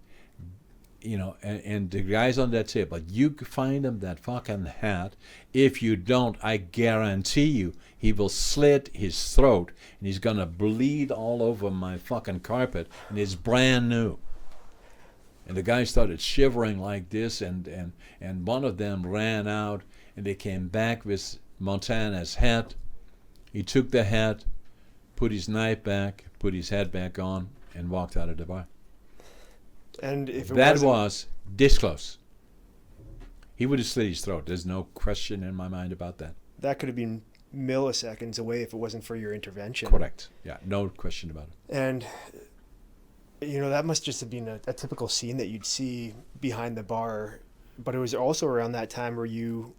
and the guy's on that table, you find him that fucking hat. If you don't, I guarantee you he will slit his throat, and he's going to bleed all over my fucking carpet, and it's brand new. And the guy started shivering like this, and one of them ran out, and they came back with Montana's hat. He took the hat, put his knife back, put his hat back on, and walked out of the bar. And if that was this close, he would have slit his throat. There's no question in my mind about that. That could have been milliseconds away if it wasn't for your intervention. Correct. Yeah, no question about it. And that must just have been a typical scene that you'd see behind the bar. But it was also around that time where you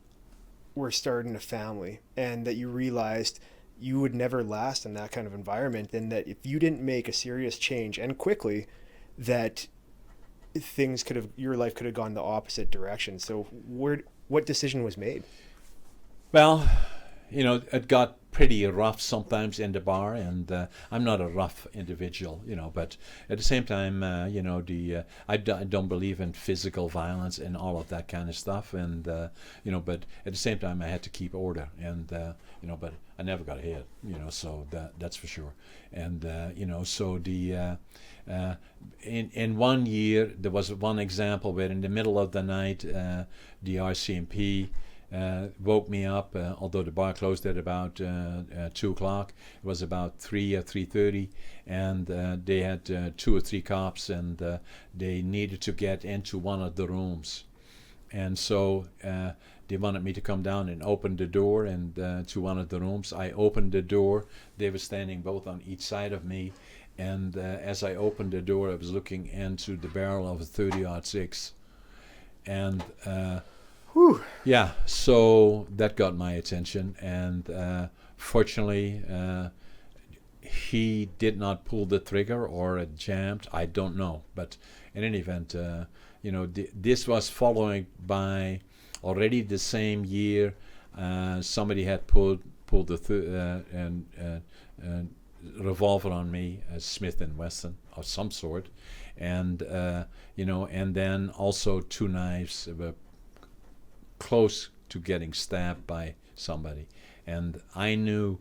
were starting a family, and that you realized you would never last in that kind of environment, and that if you didn't make a serious change, and quickly, that your life could have gone the opposite direction. So what decision was made? Well, it got pretty rough sometimes in the bar, and I'm not a rough individual, but at the same time, I don't believe in physical violence and all of that kind of stuff, and but at the same time, I had to keep order, and but I never got hit, so that's for sure, and so in 1 year there was one example where in the middle of the night, the RCMP woke me up, although the bar closed at about 2 o'clock. It was about 3 or 3:30, and they had 2 or 3 cops, and they needed to get into one of the rooms. And so they wanted me to come down and open the door and to one of the rooms. I opened the door. They were standing both on each side of me, and as I opened the door, I was looking into the barrel of a 30-06, and Whew. yeah, so that got my attention, and fortunately, he did not pull the trigger, or it jammed. I don't know, but in any event, this was following by already the same year. Somebody had pulled the revolver on me, a Smith and Wesson of some sort, and and then also 2 knives were close to getting stabbed by somebody, and I knew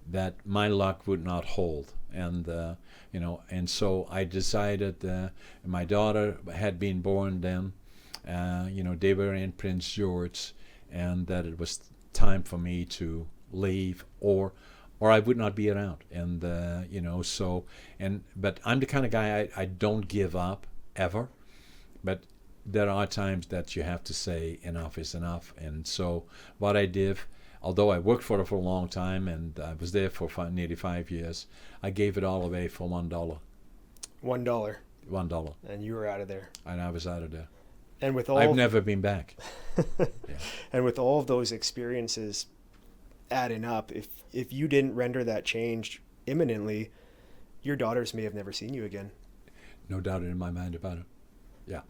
that my luck would not hold, and and so I decided. My daughter had been born then. They were in Prince George, and that it was time for me to leave, or I would not be around, and but I'm the kind of guy, I don't give up ever, but there are times that you have to say enough is enough. And so what I did, although I worked for it for a long time, and I was there for nearly 5 years, I gave it all away for $1. $1. $1. And you were out of there. And I was out of there. And with I've never been back. Yeah. And with all of those experiences adding up, if you didn't render that change imminently, your daughters may have never seen you again. No doubt in my mind about it. Yeah.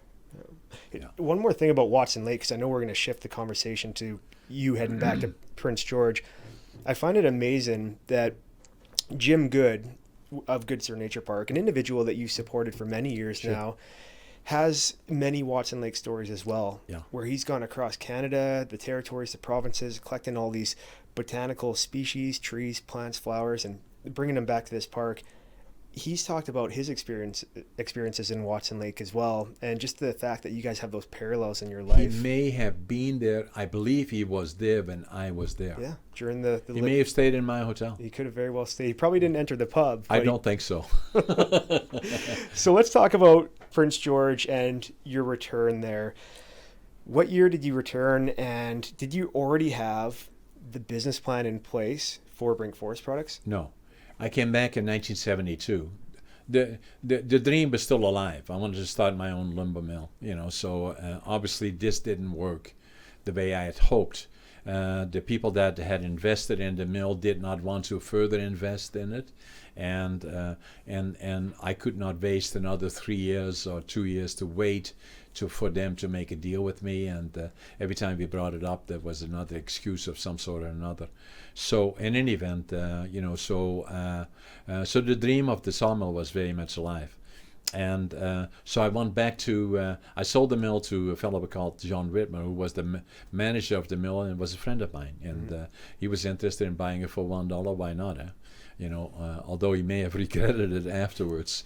Yeah. One more thing about Watson Lake, because I know we're going to shift the conversation to you heading back to Prince George. I find it amazing that Jim Good of Good Sir Nature Park, an individual that you've supported for many years Sure. now, has many Watson Lake stories as well, Yeah. where he's gone across Canada, the territories, the provinces, collecting all these botanical species, trees, plants, flowers, and bringing them back to this park. He's talked about his experiences in Watson Lake as well, and just the fact that you guys have those parallels in your life. He may have been there. I believe he was there when I was there. Yeah, during the He may have stayed in my hotel. He could have very well stayed. He probably didn't enter the pub. I don't think so. So let's talk about Prince George and your return there. What year did you return, and did you already have the business plan in place for Brink Forest Products? No. I came back in 1972. The dream was still alive. I wanted to start my own lumber mill, so obviously this didn't work the way I had hoped. The people that had invested in the mill did not want to further invest in it, and I could not waste another 3 years or 2 years to wait for them to make a deal with me, and every time we brought it up, there was another excuse of some sort or another. So in any event, so the dream of the sawmill was very much alive. And so I went back to, I sold the mill to a fellow called John Whitmer, who was the manager of the mill and was a friend of mine. And he was interested in buying it for $1. Why not? Although he may have regretted it afterwards.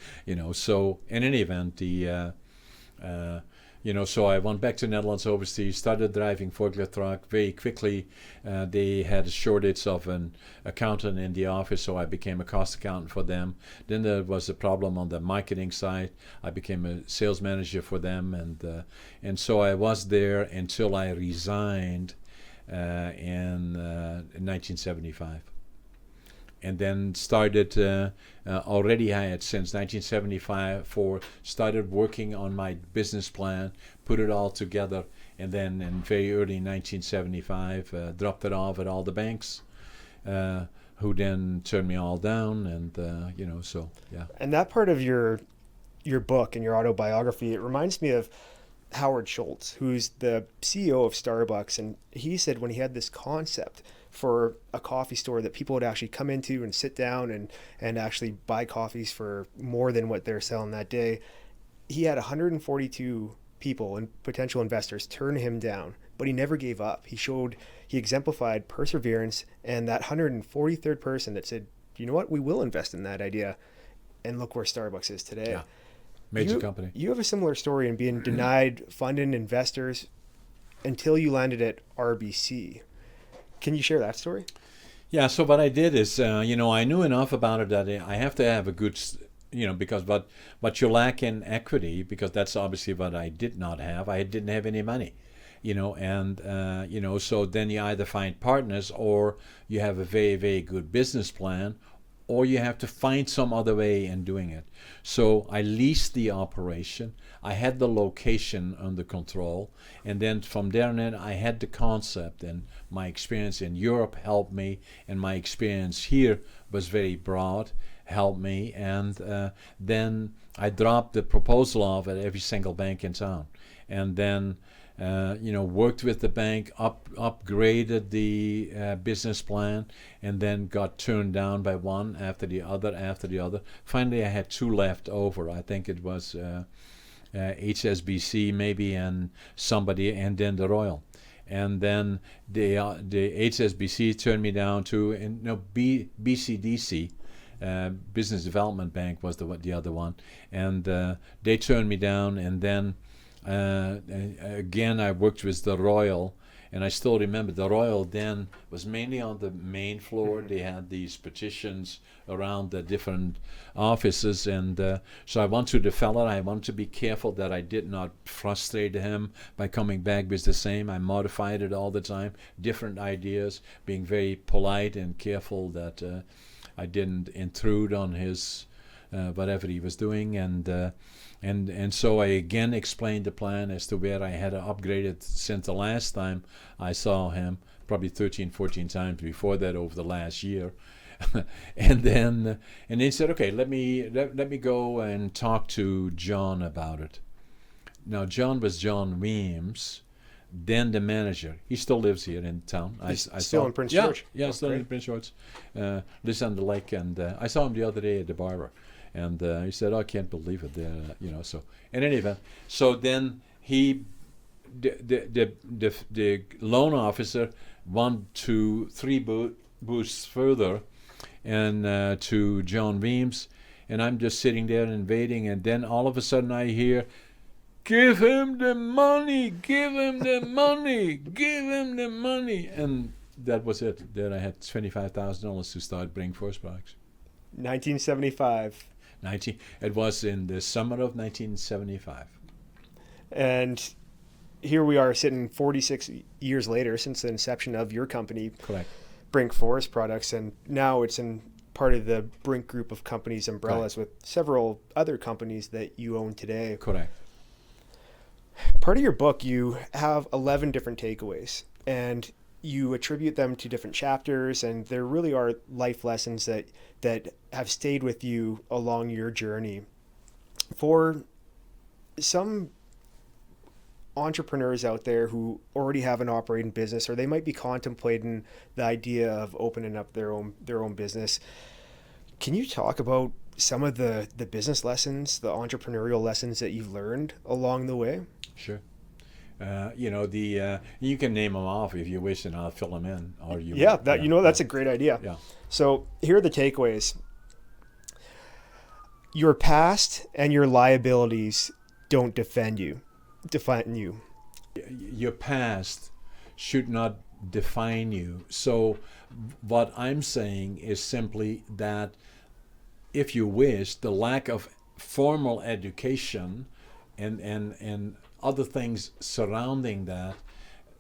So in any event, so I went back to Netherlands overseas, started driving forklift truck. Very quickly, they had a shortage of an accountant in the office, so I became a cost accountant for them. Then there was a problem on the marketing side. I became a sales manager for them, and so I was there until I resigned in 1975. And then started, already I had since 1975 started working on my business plan, put it all together, and then in very early 1975 dropped it off at all the banks, who then turned me all down, and so yeah. And that part of your your book and your autobiography, it reminds me of Howard Schultz, who's the CEO of Starbucks. And he said when he had this concept for a coffee store that people would actually come into and sit down and actually buy coffees for more than what they're selling that day, he had 142 people and potential investors turn him down, but he never gave up. He exemplified perseverance, and that 143rd person that said, you know what, we will invest in that idea. And look where Starbucks is today. Yeah. Major company. You have a similar story in being denied funding investors until you landed at RBC. Can you share that story? Yeah, so what I did is, I knew enough about it that I have to have a good, because what you lack in equity, because that's obviously what I did not have. I didn't have any money, so then you either find partners or you have a very, very good business plan, or you have to find some other way in doing it. So I leased the operation. I had the location under control. And then from there on in, I had the concept. And my experience in Europe helped me. And my experience here was very broad, helped me. And then I dropped the proposal off at every single bank in town. And then worked with the bank, upgraded the business plan, and then got turned down by one after the other. Finally, I had two left over. I think it was HSBC maybe and somebody, and then the Royal. And then the HSBC turned me down to, BCDC. Business Development Bank was the other one, and they turned me down. And then again, I worked with the Royal, and I still remember the Royal then was mainly on the main floor. They had these partitions around the different offices, and so I went to the fella. I wanted to be careful that I did not frustrate him by coming back with the same. I modified it all the time, different ideas, being very polite and careful that I didn't intrude on his whatever he was doing, and so I again explained the plan as to where I had upgraded since the last time I saw him, probably 13, 14 times before that over the last year. and then he said, okay, let me go and talk to John about it. Now, John was John Weems, then the manager. He still lives here in town. He's still in Prince George? Yeah, still in Prince George. Lives on the lake, and I saw him the other day at the barber. And he said, I can't believe it. So in any event, so then the loan officer went to three booths further, and to John Weems, and I'm just sitting there and waiting, and then all of a sudden I hear, give him the money, give him the money, give him the money. And that was it. Then I had $25,000 to start Brink Forest Products. 1975. It was in the summer of 1975. And here we are sitting 46 years later since the inception of your company. Correct. Brink Forest Products, and now it's in part of the Brink group of companies, umbrellas, with several other companies that you own today. Correct. Part of your book, you have 11 different takeaways, and you attribute them to different chapters, and there really are life lessons that have stayed with you along your journey. For some entrepreneurs out there who already have an operating business, or they might be contemplating the idea of opening up their own business, can you talk about some of the business lessons, the entrepreneurial lessons that you've learned along the way? Sure. You can name them off if you wish, and I'll fill them in. Or that's a great idea. Yeah. So here are the takeaways. Your past and your liabilities don't define you. Your past should not define you. So what I'm saying is simply that if you wish, the lack of formal education and other things surrounding that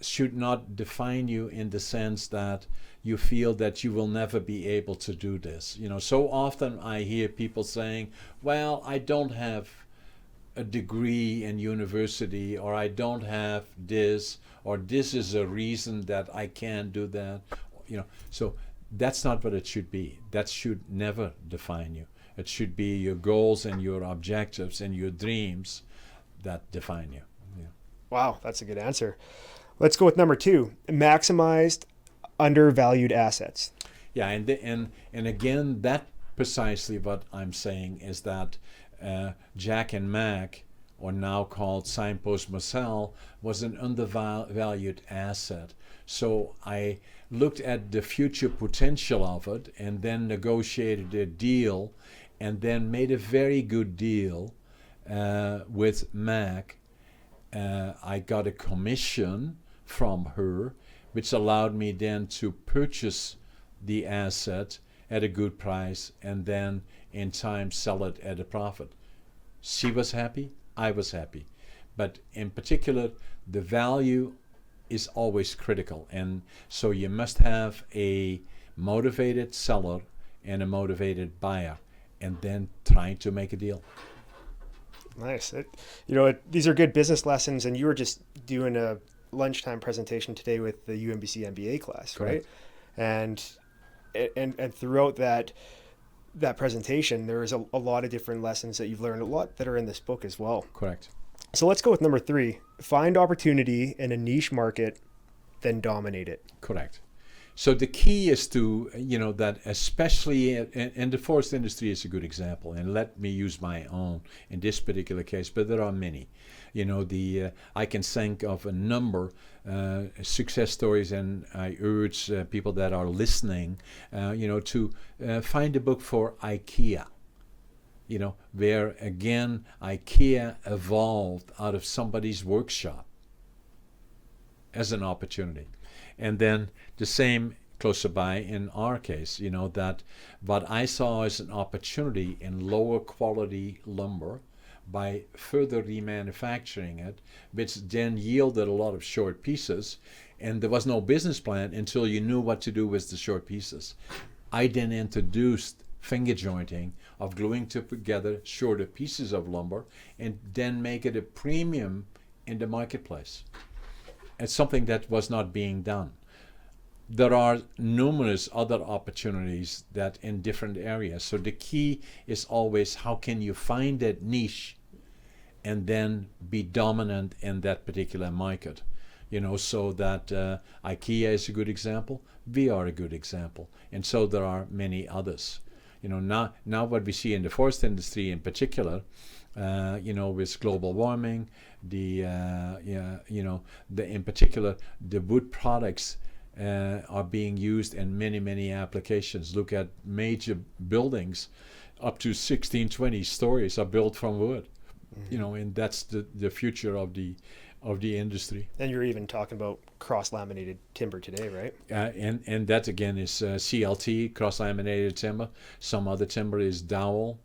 should not define you in the sense that you feel that you will never be able to do this. So often I hear people saying, well, I don't have a degree in university, or I don't have this, or this is a reason that I can't do that. So that's not what it should be. That should never define you. It should be your goals and your objectives and your dreams that define you. Yeah. Wow, that's a good answer. Let's go with number 2, maximized undervalued assets. Yeah, and again, that precisely what I'm saying is that Jack and Mac, or now called Signpost Marcel, was an undervalued asset. So I looked at the future potential of it and then negotiated a deal and then made a very good deal with Mac. I got a commission from her, which allowed me then to purchase the asset at a good price and then in time sell it at a profit. She was happy, I was happy. But in particular, the value is always critical. And so you must have a motivated seller and a motivated buyer, and then trying to make a deal. Nice. These are good business lessons, and you were just doing a lunchtime presentation today with the UMBC MBA class, right? Correct. And throughout that presentation, there is a lot of different lessons that you've learned, a lot that are in this book as well. Correct. So let's go with number 3, find opportunity in a niche market, then dominate it. Correct. So the key is to, that especially, and the forest industry is a good example, and let me use my own in this particular case, but there are many. I can think of a number success stories, and I urge people that are listening, to find a book for IKEA. Where again, IKEA evolved out of somebody's workshop as an opportunity. And then the same closer by in our case, that what I saw as an opportunity in lower quality lumber by further remanufacturing it, which then yielded a lot of short pieces, and there was no business plan until you knew what to do with the short pieces. I then introduced finger jointing, of gluing together shorter pieces of lumber and then make it a premium in the marketplace. It's something that was not being done. There are numerous other opportunities that in different areas. So the key is always how can you find that niche and then be dominant in that particular market. So that IKEA is a good example. We are a good example. And so there are many others. Now what we see in the forest industry in particular, with global warming, in particular, the wood products are being used in many, many applications. Look at major buildings, up to 16, 20 stories are built from wood. Mm-hmm. And that's the future of the industry. And you're even talking about cross-laminated timber today, right? And that again is CLT, cross-laminated timber. Some other timber is dowel,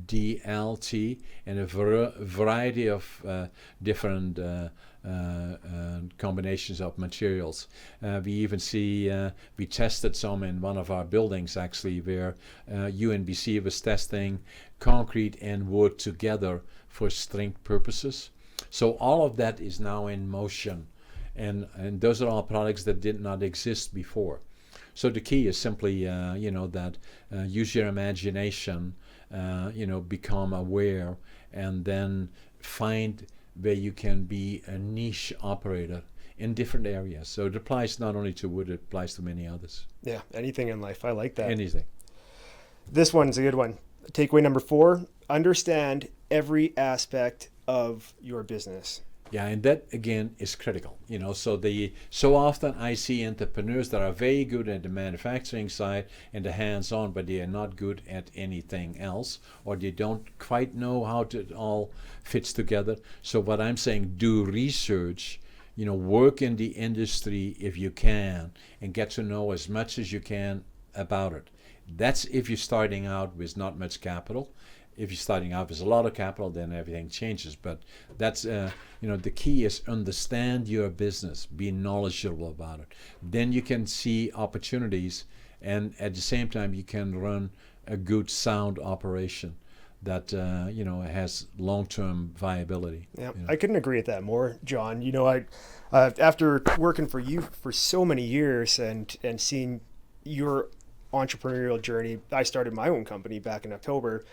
DLT, and a variety of different combinations of materials. We even see, we tested some in one of our buildings actually, where UNBC was testing concrete and wood together for strength purposes. So all of that is now in motion, and those are all products that did not exist before. So the key is simply, use your imagination, become aware, and then find where you can be a niche operator in different areas. So it applies not only to wood, it applies to many others. Yeah, anything in life. I like that. Anything. This one's a good one. Takeaway number 4, understand every aspect of your business. Yeah, and that again is critical. So often I see entrepreneurs that are very good at the manufacturing side and the hands-on, but they are not good at anything else, or they don't quite know how it all fits together. So what I'm saying, do research, work in the industry if you can, and get to know as much as you can about it. That's if you're starting out with not much capital. If you're starting out with a lot of capital, then everything changes. But that's, the key is understand your business, be knowledgeable about it. Then you can see opportunities, and at the same time, you can run a good, sound operation that, has long-term viability. Yeah, I couldn't agree with that more, John. After working for you for so many years and seeing your entrepreneurial journey, I started my own company back in October,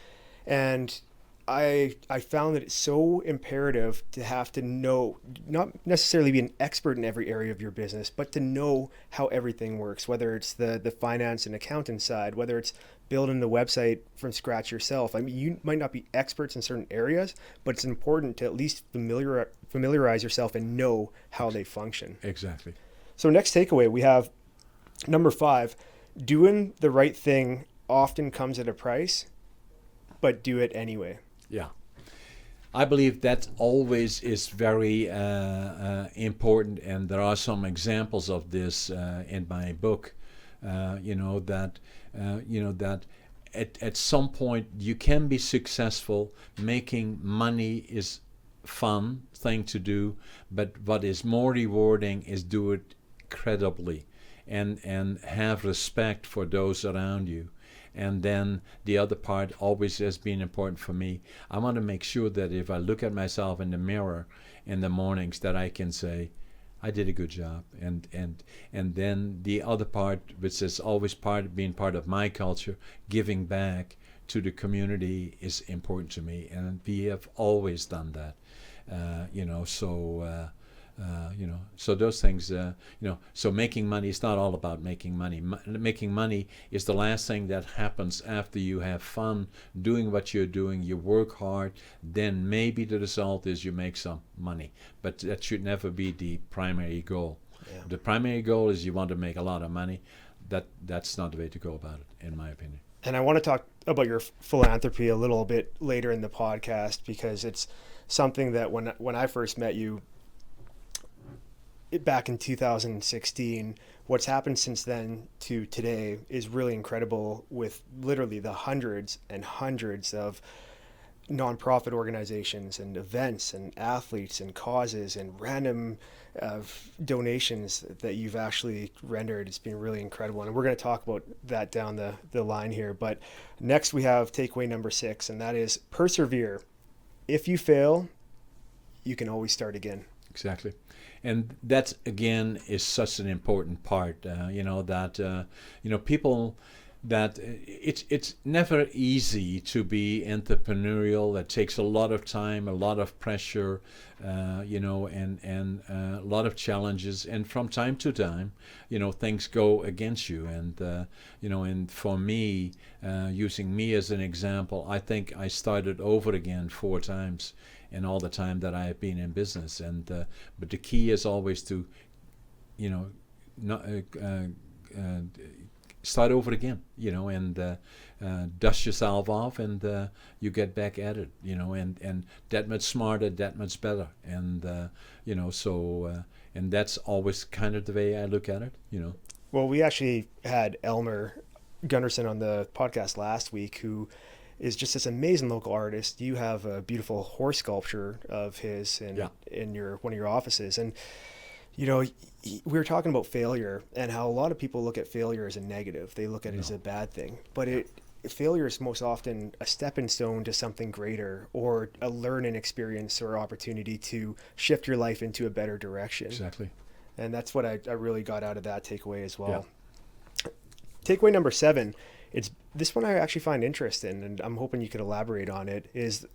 and I found that it's so imperative to have to know, not necessarily be an expert in every area of your business, but to know how everything works, whether it's the finance and accounting side, whether it's building the website from scratch yourself. I mean, you might not be experts in certain areas, but it's important to at least familiarize yourself and know how they function. Exactly. So next takeaway, we have number 5, doing the right thing often comes at a price, but do it anyway. Yeah. I believe that always is very important, and there are some examples of this in my book. That at some point you can be successful. Making money is fun thing to do, but what is more rewarding is do it credibly and have respect for those around you. And then the other part always has been important for me. I want to make sure that if I look at myself in the mirror in the mornings, that I can say, I did a good job. And then the other part, which has always been part of my culture, giving back to the community is important to me. And we have always done that. So those things, so making money is not all about making money. Making money is the last thing that happens after you have fun doing what you're doing. You work hard, then maybe the result is you make some money. But that should never be the primary goal. Yeah. The primary goal is you want to make a lot of money. That's not the way to go about it, in my opinion. And I want to talk about your philanthropy a little bit later in the podcast, because it's something that when I first met you, back in 2016, what's happened since then to today is really incredible, with literally the hundreds and hundreds of nonprofit organizations and events and athletes and causes and random donations that you've actually rendered. It's been really incredible. And we're going to talk about that down the line here. But next we have takeaway number 6, and that is persevere. If you fail, you can always start again. Exactly. And that, again, is such an important part, people, that it's never easy to be entrepreneurial. It takes a lot of time, a lot of pressure, and a lot of challenges. And from time to time, things go against you. And for me, using me as an example, I think I started over again 4 times in all the time that I have been in business. And but the key is always to, start over again, and dust yourself off, and you get back at it, and that much smarter, that much better. And and that's always kind of the way I look at it. Well, we actually had Elmer Gunderson on the podcast last week, who is just this amazing local artist. You have a beautiful horse sculpture of his in one of your offices, and we were talking about failure and how a lot of people look at failure as a negative. They look at it as a bad thing, but failure is most often a stepping stone to something greater, or a learning experience or opportunity to shift your life into a better direction. Exactly. And that's what I really got out of that takeaway as well. Yeah. Takeaway number 7, it's this one I actually find interesting, and I'm hoping you could elaborate on it, is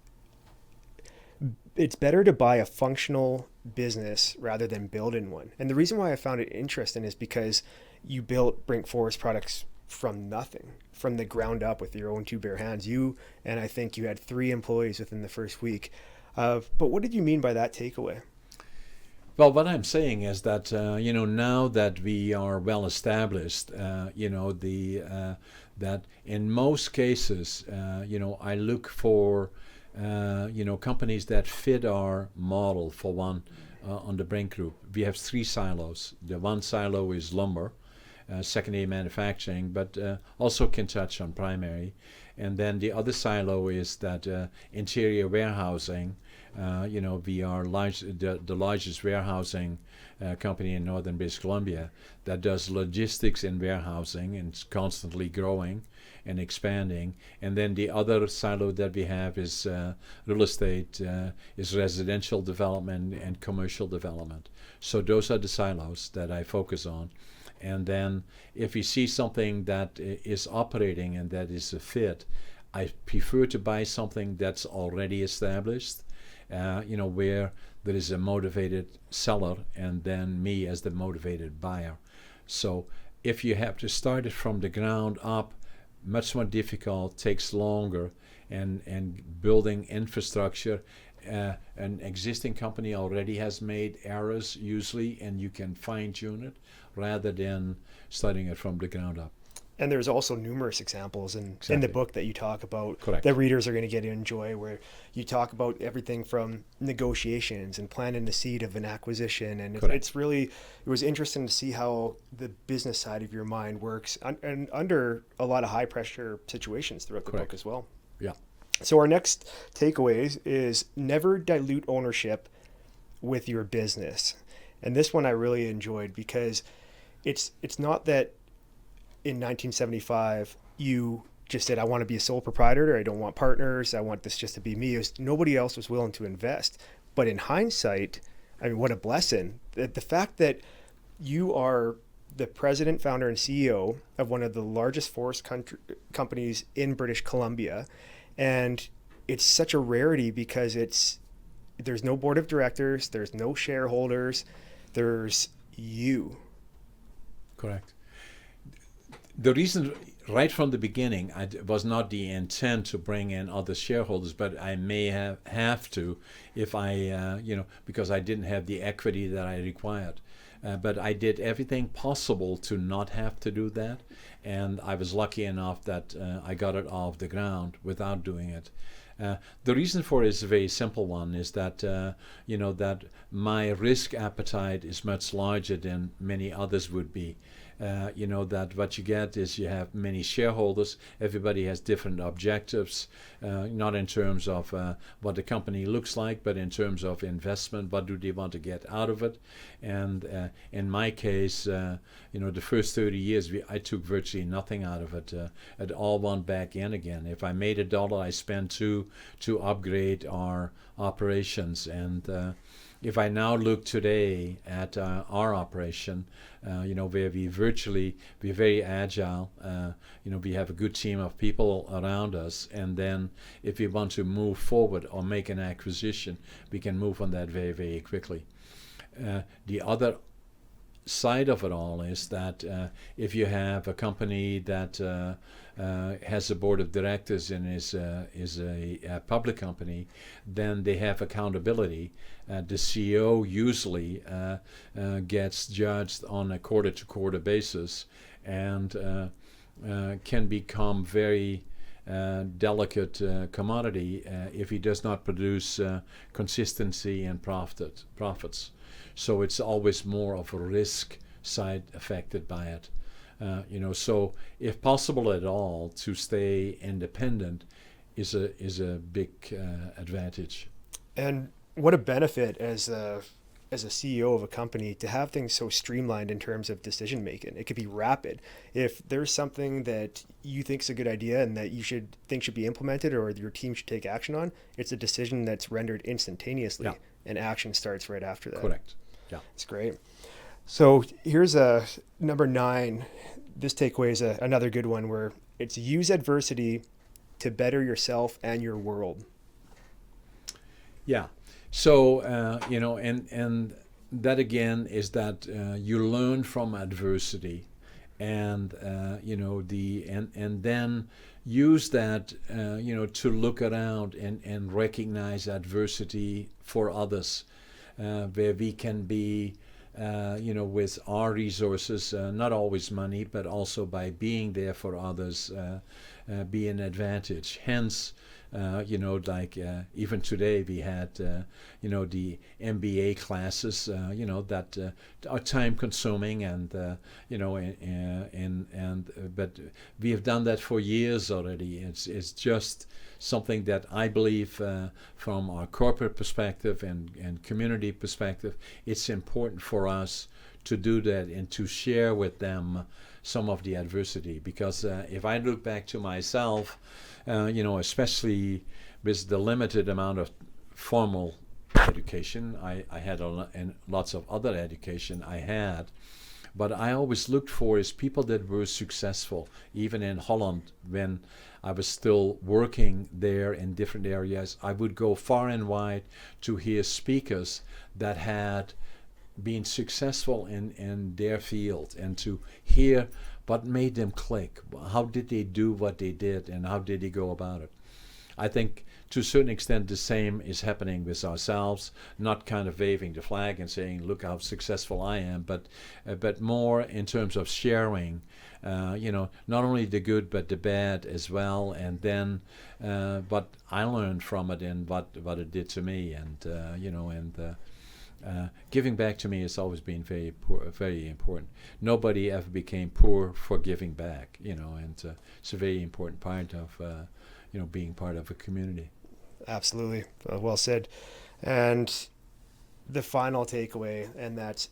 it's better to buy a functional business rather than building one. And the reason why I found it interesting is because you built Brink Forest Products from nothing, from the ground up, with your own 2 bare hands. And I think you had 3 employees within the first week. But what did you mean by that takeaway? Well, what I'm saying is that, now that we are well established, that in most cases, I look for, companies that fit our model. For one, on the Brink Group, we have 3 silos. The one silo is lumber, secondary manufacturing, but also can touch on primary. And then the other silo is that interior warehousing. We are the largest warehousing company in northern British Columbia that does logistics and warehousing, and it's constantly growing and expanding. And then the other silo that we have is real estate, is residential development and commercial development. So those are the silos that I focus on. And then if we see something that is operating and that is a fit, I prefer to buy something that's already established, where there is a motivated seller and then me as the motivated buyer. So if you have to start it from the ground up, much more difficult, takes longer, and building infrastructure. An existing company already has made errors usually, and you can fine-tune it rather than starting it from the ground up. And there's also numerous examples in the book that you talk about. Correct. That readers are going to get to enjoy, where you talk about everything from negotiations and planting the seed of an acquisition. And it was interesting to see how the business side of your mind works and under a lot of high pressure situations throughout the book as well. Yeah. So our next takeaways is never dilute ownership with your business. And this one I really enjoyed because it's not that in 1975 you just said, I want to be a sole proprietor, I don't want partners, I want this just to be me. Nobody else was willing to invest. But in hindsight, I mean, what a blessing. The fact that you are the president, founder, and CEO of one of the largest forest companies in British Columbia. And it's such a rarity because there's no board of directors, there's no shareholders, there's you. Correct. The reason right from the beginning, it was not the intent to bring in other shareholders, but I may have to if I, because I didn't have the equity that I required. But I did everything possible to not have to do that, and I was lucky enough that I got it off the ground without doing it. The reason for it is a very simple one, is that, that my risk appetite is much larger than many others would be. That what you get is you have many shareholders. Everybody has different objectives, not in terms of what the company looks like, but in terms of investment. What do they want to get out of it? And in my case, the first 30 years, I took virtually nothing out of it. It all went back in again. If I made $1, I spent $2 to upgrade our operations. And if I now look today at our operation, where we're very agile, we have a good team of people around us, and then if we want to move forward or make an acquisition, we can move on that very, very quickly. The other side of it all is that if you have a company that has a board of directors and is a public company, then they have accountability. The CEO usually gets judged on a quarter-to-quarter basis and can become very delicate commodity if he does not produce consistency and profits. So it's always more of a risk side affected by it. So if possible at all, to stay independent is a big advantage. And what a benefit as a CEO of a company to have things so streamlined in terms of decision making. It could be rapid. If there's something that you think is a good idea and that you should be implemented or your team should take action on, it's a decision that's rendered instantaneously, and action starts right after that. Correct. Yeah, it's great. So here's number 9. This takeaway is another good one, where it's use adversity to better yourself and your world. Yeah. So, and that again is that you learn from adversity, and and then use that to look around and recognize adversity for others, where we can be with our resources, not always money, but also by being there for others, be an advantage. Hence, even today we had, the MBA classes, that are time consuming but we have done that for years already. It's just something that I believe from our corporate perspective and community perspective, it's important for us to do that and to share with them some of the adversity. Because if I look back to myself, especially with the limited amount of formal education I had and lots of other education I had, But I always looked for is people that were successful, even in Holland when I was still working there in different areas. I would go far and wide to hear speakers that had been successful in their field and to hear what made them click. How did they do what they did and how did they go about it? I think to a certain extent the same is happening with ourselves, not kind of waving the flag and saying, look how successful I am, but more in terms of sharing, not only the good but the bad as well, and then what I learned from it and what it did to me, and giving back to me has always been very important. Nobody ever became poor for giving back, and it's a very important part of being part of a community. Absolutely. Well said. And the final takeaway, and that's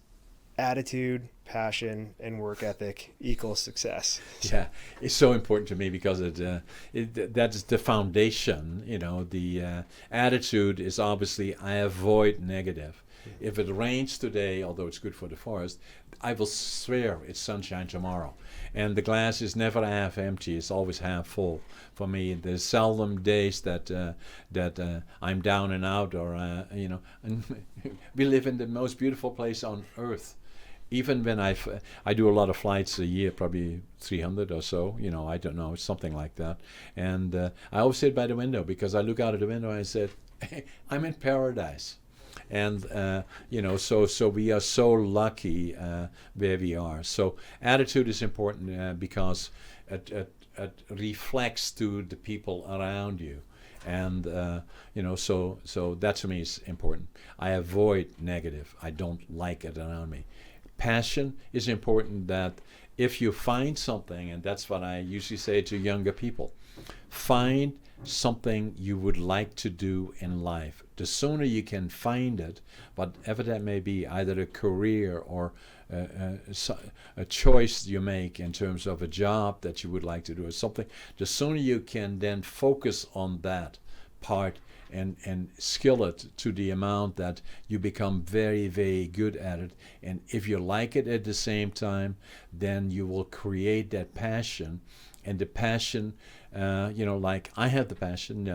attitude, passion, and work ethic equals success. Yeah, it's so important to me because that's the foundation. The attitude is obviously I avoid negative. If it rains today, although it's good for the forest, I will swear it's sunshine tomorrow. And the glass is never half empty; it's always half full. For me, there's seldom days that I'm down and out, or And we live in the most beautiful place on earth. Even when I do a lot of flights a year, probably 300 or so, I don't know, something like that. And I always sit by the window because I look out of the window and I said, hey, I'm in paradise. And so we are so lucky where we are. So attitude is important because it reflects to the people around you, and so that to me is important. I avoid negative. I don't like it around me. Passion is important. That if you find something, and that's what I usually say to younger people, find something you would like to do in life. The sooner you can find it, whatever that may be, either a career or a choice you make in terms of a job that you would like to do or something, the sooner you can then focus on that part and skill it to the amount that you become very, very good at it. And if you like it at the same time, then you will create that passion. And the passion, like I have the passion,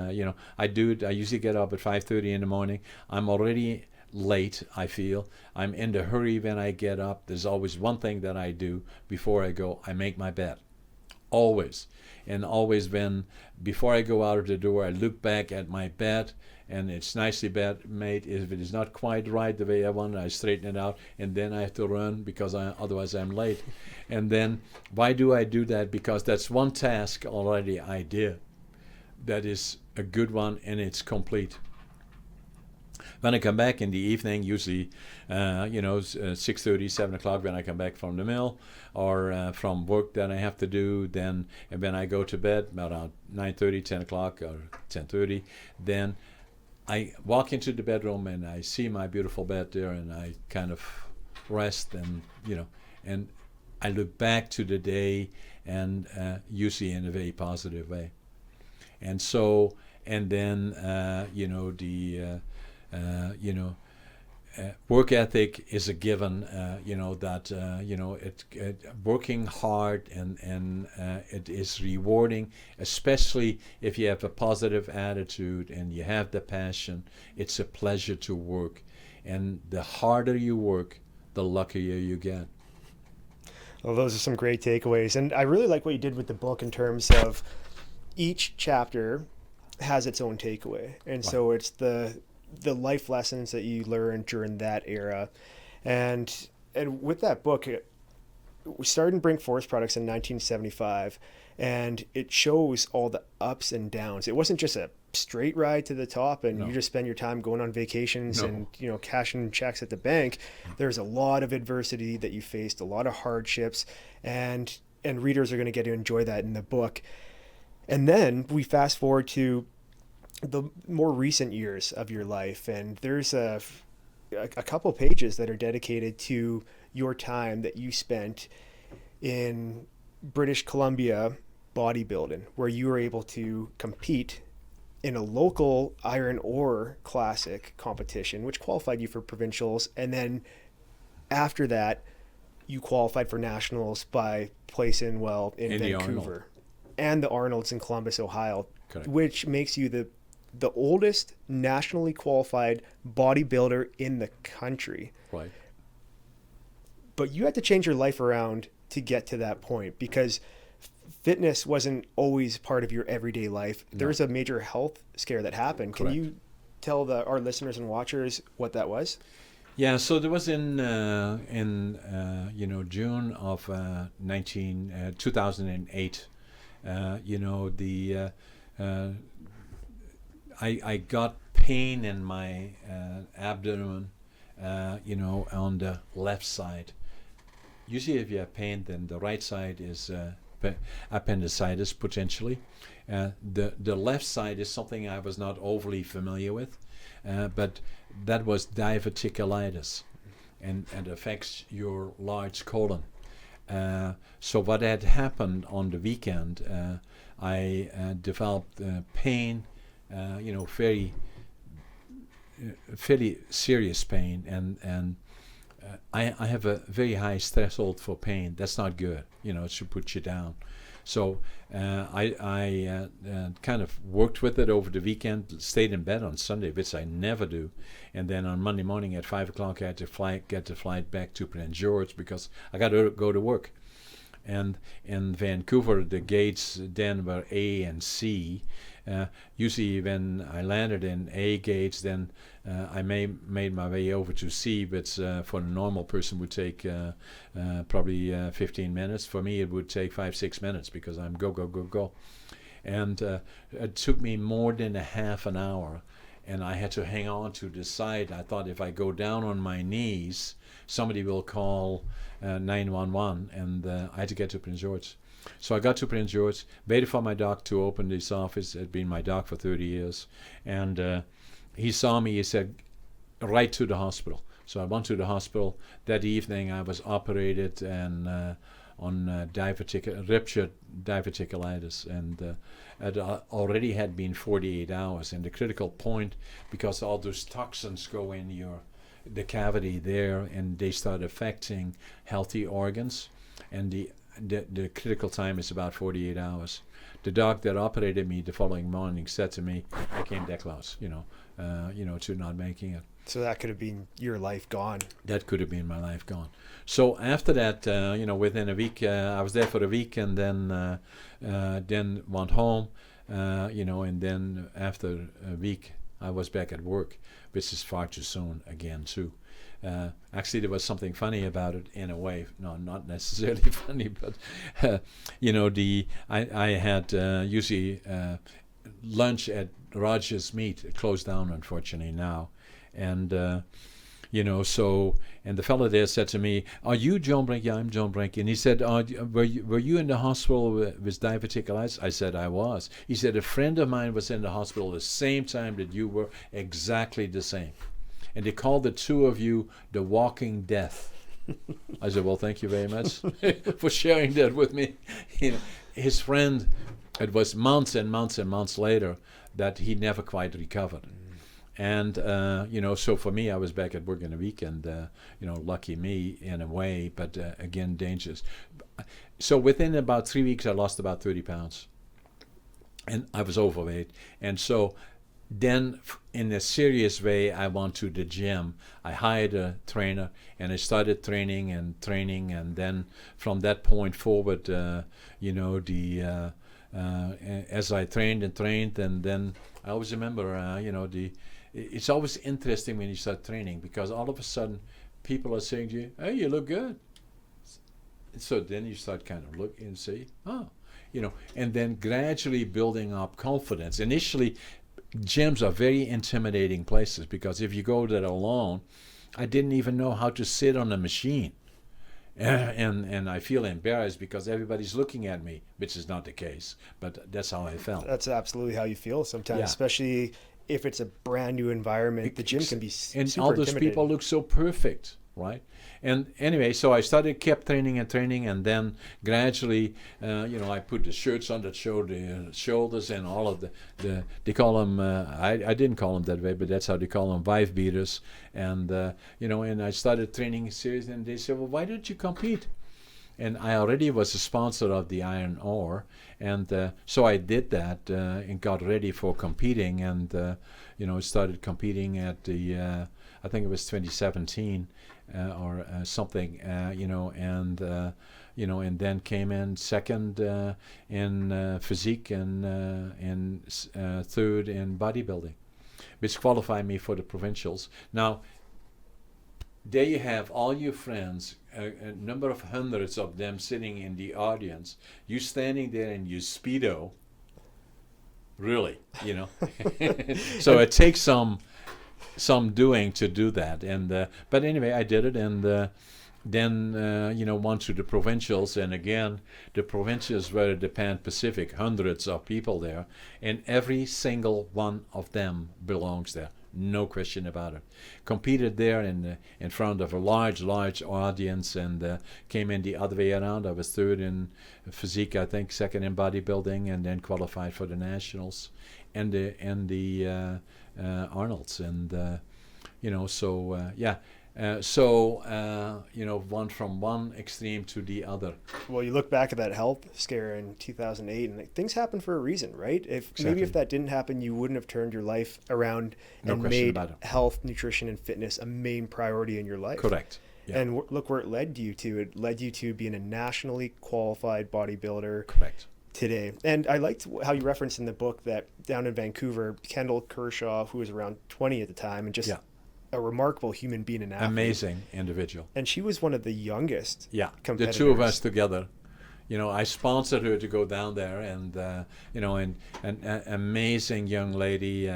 I do it. I usually get up at 5:30 in the morning. I'm already late, I feel. I'm in the hurry when I get up. There's always one thing that I do before I go. I make my bed. Always. And always before I go out of the door, I look back at my bed, and it's nicely made. If it is not quite right the way I want it, I straighten it out, and then I have to run because otherwise I'm late. And then why do I do that? Because that's one task already I did. That is a good one, and it's complete. When I come back in the evening, usually, 6:30, 7 o'clock when I come back from the mill or from work that I have to do, and when I go to bed around 9:30, 10 o'clock or 10:30, then I walk into the bedroom and I see my beautiful bed there, and I kind of rest and I look back to the day, and usually in a very positive way. And so, and then work ethic is a given. Working hard and it is rewarding, especially if you have a positive attitude and you have the passion. It's a pleasure to work, and the harder you work, the luckier you get. Well, those are some great takeaways. And I really like what you did with the book in terms of each chapter has its own takeaway. And right. So it's the life lessons that you learned during that era. And with that book, we started in Brink Forest Products in 1975, and it shows all the ups and downs. It wasn't just a straight ride to the top and you just spend your time going on vacations and cashing checks at the bank. There's a lot of adversity that you faced, a lot of hardships, and readers are going to get to enjoy that in the book. And then we fast forward to the more recent years of your life, and there's a couple pages that are dedicated to your time that you spent in British Columbia bodybuilding, where you were able to compete in a local iron ore classic competition, which qualified you for provincials. And then after that, you qualified for nationals by placing well in Vancouver and the Arnold's in Columbus, Ohio, Correct. which makes you the oldest nationally qualified bodybuilder in the country. Right. But you had to change your life around to get to that point, because fitness wasn't always part of your everyday life. There was a major health scare that happened. Correct. Can you tell our listeners and watchers what that was? Yeah, so there was in June of 2008. I got pain in my abdomen, on the left side. Usually, if you have pain, then the right side is appendicitis potentially. The left side is something I was not overly familiar with, but that was diverticulitis, and affects your large colon. So what had happened on the weekend, I developed pain, fairly serious pain, and I have a very high threshold for pain. That's not good. It should put you down. So I kind of worked with it over the weekend, stayed in bed on Sunday, which I never do. And then on Monday morning at 5 o'clock, I had to get the flight back to Prince George because I got to go to work. And in Vancouver, the gates then were A and C. Usually when I landed in A gates, then I made my way over to C, which for a normal person would take probably 15 minutes. For me, it would take 5-6 minutes because I'm go. And it took me more than a half an hour, and I had to hang on to the side. I thought if I go down on my knees, somebody will call 911, and I had to get to Prince George. So I got to Prince George, waited for my doc to open this office. Had been my doc for 30 years. And he saw me, he said, right to the hospital. So I went to the hospital. That evening I was operated and on ruptured diverticulitis. And it already had been 48 hours. And the critical point, because all those toxins go in the cavity there, and they start affecting healthy organs. And the critical time is about 48 hours. The doc that operated me the following morning said to me, I came that close, to not making it. So that could have been your life gone. That could have been my life gone. So after that, within a week, I was there for a week, and then went home, and then after a week, I was back at work, which is far too soon again, too. Actually, there was something funny about it in a way. No, not necessarily funny, but I had usually lunch at Roger's Meat. It closed down, unfortunately, now, and and the fellow there said to me, "Are you John Brink?" "Yeah, I'm John Brink." And he said, "Were you in the hospital with diverticulitis?" I said, "I was." He said, "A friend of mine was in the hospital the same time that you were, exactly the same. And they called the two of you the walking death." I said, "Well, thank you very much for sharing that with me." His friend, it was months and months and months later that he never quite recovered. And, so for me, I was back at work in a week, and, lucky me in a way, but again, dangerous. So within about 3 weeks, I lost about 30 pounds. And I was overweight. And so then, in a serious way, I went to the gym. I hired a trainer, and I started training, and then from that point forward, as I trained, and then I always remember, it's always interesting when you start training, because all of a sudden, people are saying to you, "Hey, you look good." So then you start kind of looking and say, "Oh," and then gradually building up confidence. Initially, gyms are very intimidating places, because if you go there alone, I didn't even know how to sit on a machine. And I feel embarrassed because everybody's looking at me, which is not the case, but that's how I felt. That's absolutely how you feel sometimes, especially if it's a brand new environment. The gym can be super and all those people look so perfect, right? And anyway, so I kept training, and then gradually, I put the shirts on that show the shoulders, and all of the they call them, I didn't call them that way, but that's how they call them, wife beaters. And, and I started training seriously, and they said, well, why don't you compete? And I already was a sponsor of the iron ore, and so I did that and got ready for competing, and started competing at the I think it was 2017 or something, and then came in second in physique and third in bodybuilding, which qualified me for the provincials. Now, there you have all your friends, a number of hundreds of them sitting in the audience. You standing there in your Speedo, really, So it takes some doing to do that. And but anyway, I did it, and then won to the provincials. And again, the provincials were the Pan Pacific, hundreds of people there, and every single one of them belongs there. No question about it. Competed there in front of a large audience, and came in the other way around. I was third in physique, I think, second in bodybuilding, and then qualified for the nationals and the Arnold's, and one from one extreme to the other. Well, you look back at that health scare in 2008, and things happen for a reason, right? Exactly. Maybe if that didn't happen, you wouldn't have turned your life around and made health, nutrition, and fitness a main priority in your life. Correct. Yeah. And look where it led you to. It led you to being a nationally qualified bodybuilder. Correct. Today. And I liked how you referenced in the book that down in Vancouver, Kendall Kershaw, who was around 20 at the time, and just a remarkable human being and athlete. Amazing individual. And she was one of the youngest competitors. The two of us together. I sponsored her to go down there, and and an amazing young lady.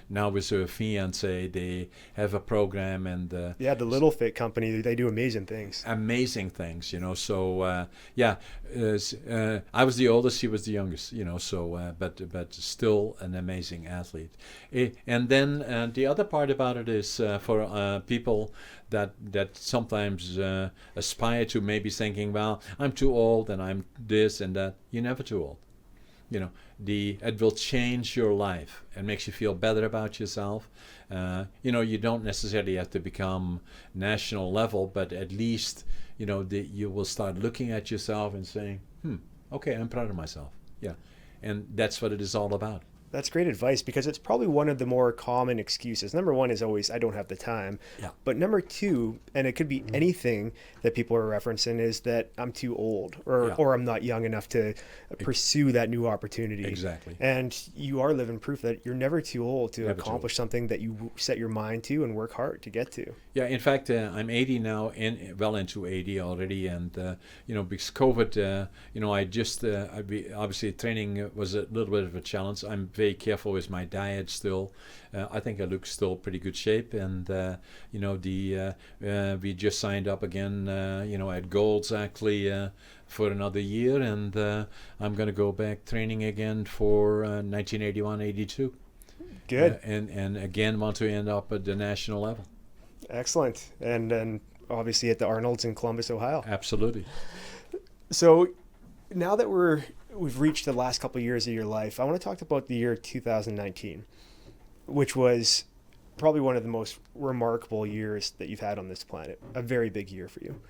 Now with her fiance, they have a program, and the Little Fit company. They do amazing things. Amazing things, So I was the oldest, she was the youngest, but still an amazing athlete. And then the other part about it is for people that sometimes aspire to maybe thinking, well, I'm too old and I'm this and that. You're never too old. It will change your life and makes you feel better about yourself. You don't necessarily have to become national level, but at least you will start looking at yourself and saying, okay, I'm proud of myself. Yeah, and that's what it is all about. That's great advice, because it's probably one of the more common excuses. Number one is always, I don't have the time. Yeah. But number two, and it could be anything that people are referencing, is that I'm too old or I'm not young enough to pursue that new opportunity. Exactly. And you are living proof that you're never too old to accomplish something that you set your mind to and work hard to get to. Yeah, in fact, I'm 80 now, well into 80 already, and because COVID, obviously training was a little bit of a challenge. I'm very careful with my diet still. I think I look still pretty good shape, and we just signed up again, at Golds actually for another year, and I'm going to go back training again for 1981-82. Good. And again want to end up at the national level. Excellent. And then obviously at the Arnold's in Columbus, Ohio. Absolutely. So now that we've reached the last couple of years of your life, I want to talk about the year 2019, which was probably one of the most remarkable years that you've had on this planet. A very big year for you.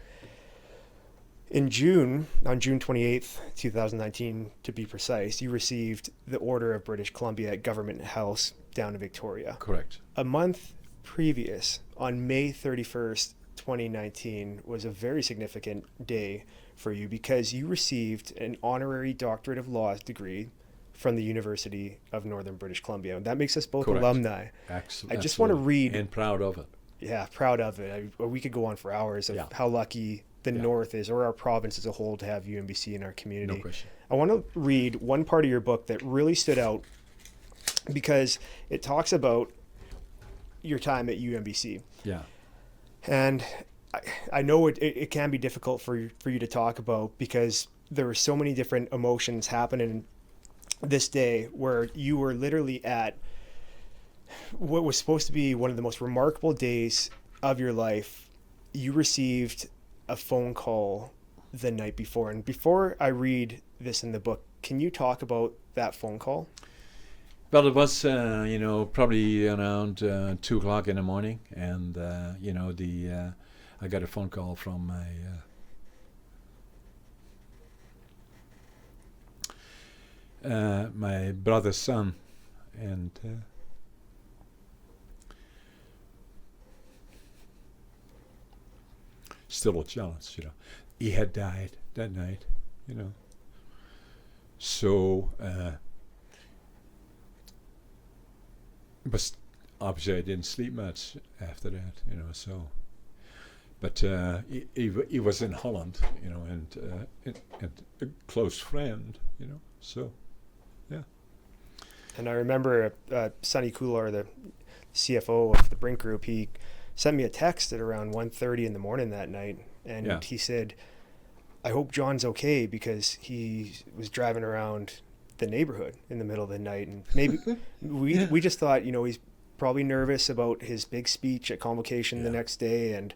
On June 28th, 2019, to be precise, you received the Order of British Columbia at Government House down in Victoria. Correct. A month previous, on May 31st, 2019, was a very significant day for you, because you received an honorary Doctorate of Laws degree from the University of Northern British Columbia. That makes us both alumni. I just want to read. And proud of it. Yeah, proud of it. We could go on for hours of how lucky the North is, or our province as a whole, to have UNBC in our community. No question. I want to read one part of your book that really stood out, because it talks about your time at UNBC. Yeah. And I know it can be difficult for you to talk about, because there were so many different emotions happening this day, where you were literally at what was supposed to be one of the most remarkable days of your life, you received a phone call the night before. And before I read this in the book, can you talk about that phone call? Well, it was, probably around 2 o'clock in the morning. And, I got a phone call from my brother's son. And still a challenge, He had died that night, So, but obviously I didn't sleep much after that, so. But he was in Holland, and a close friend, so, yeah. And I remember Sonny Coular, the CFO of the Brink Group, he sent me a text at around 1:30 in the morning that night, and he said, I hope John's okay, because he was driving around the neighborhood in the middle of the night, and maybe we just thought, he's probably nervous about his big speech at Convocation the next day, and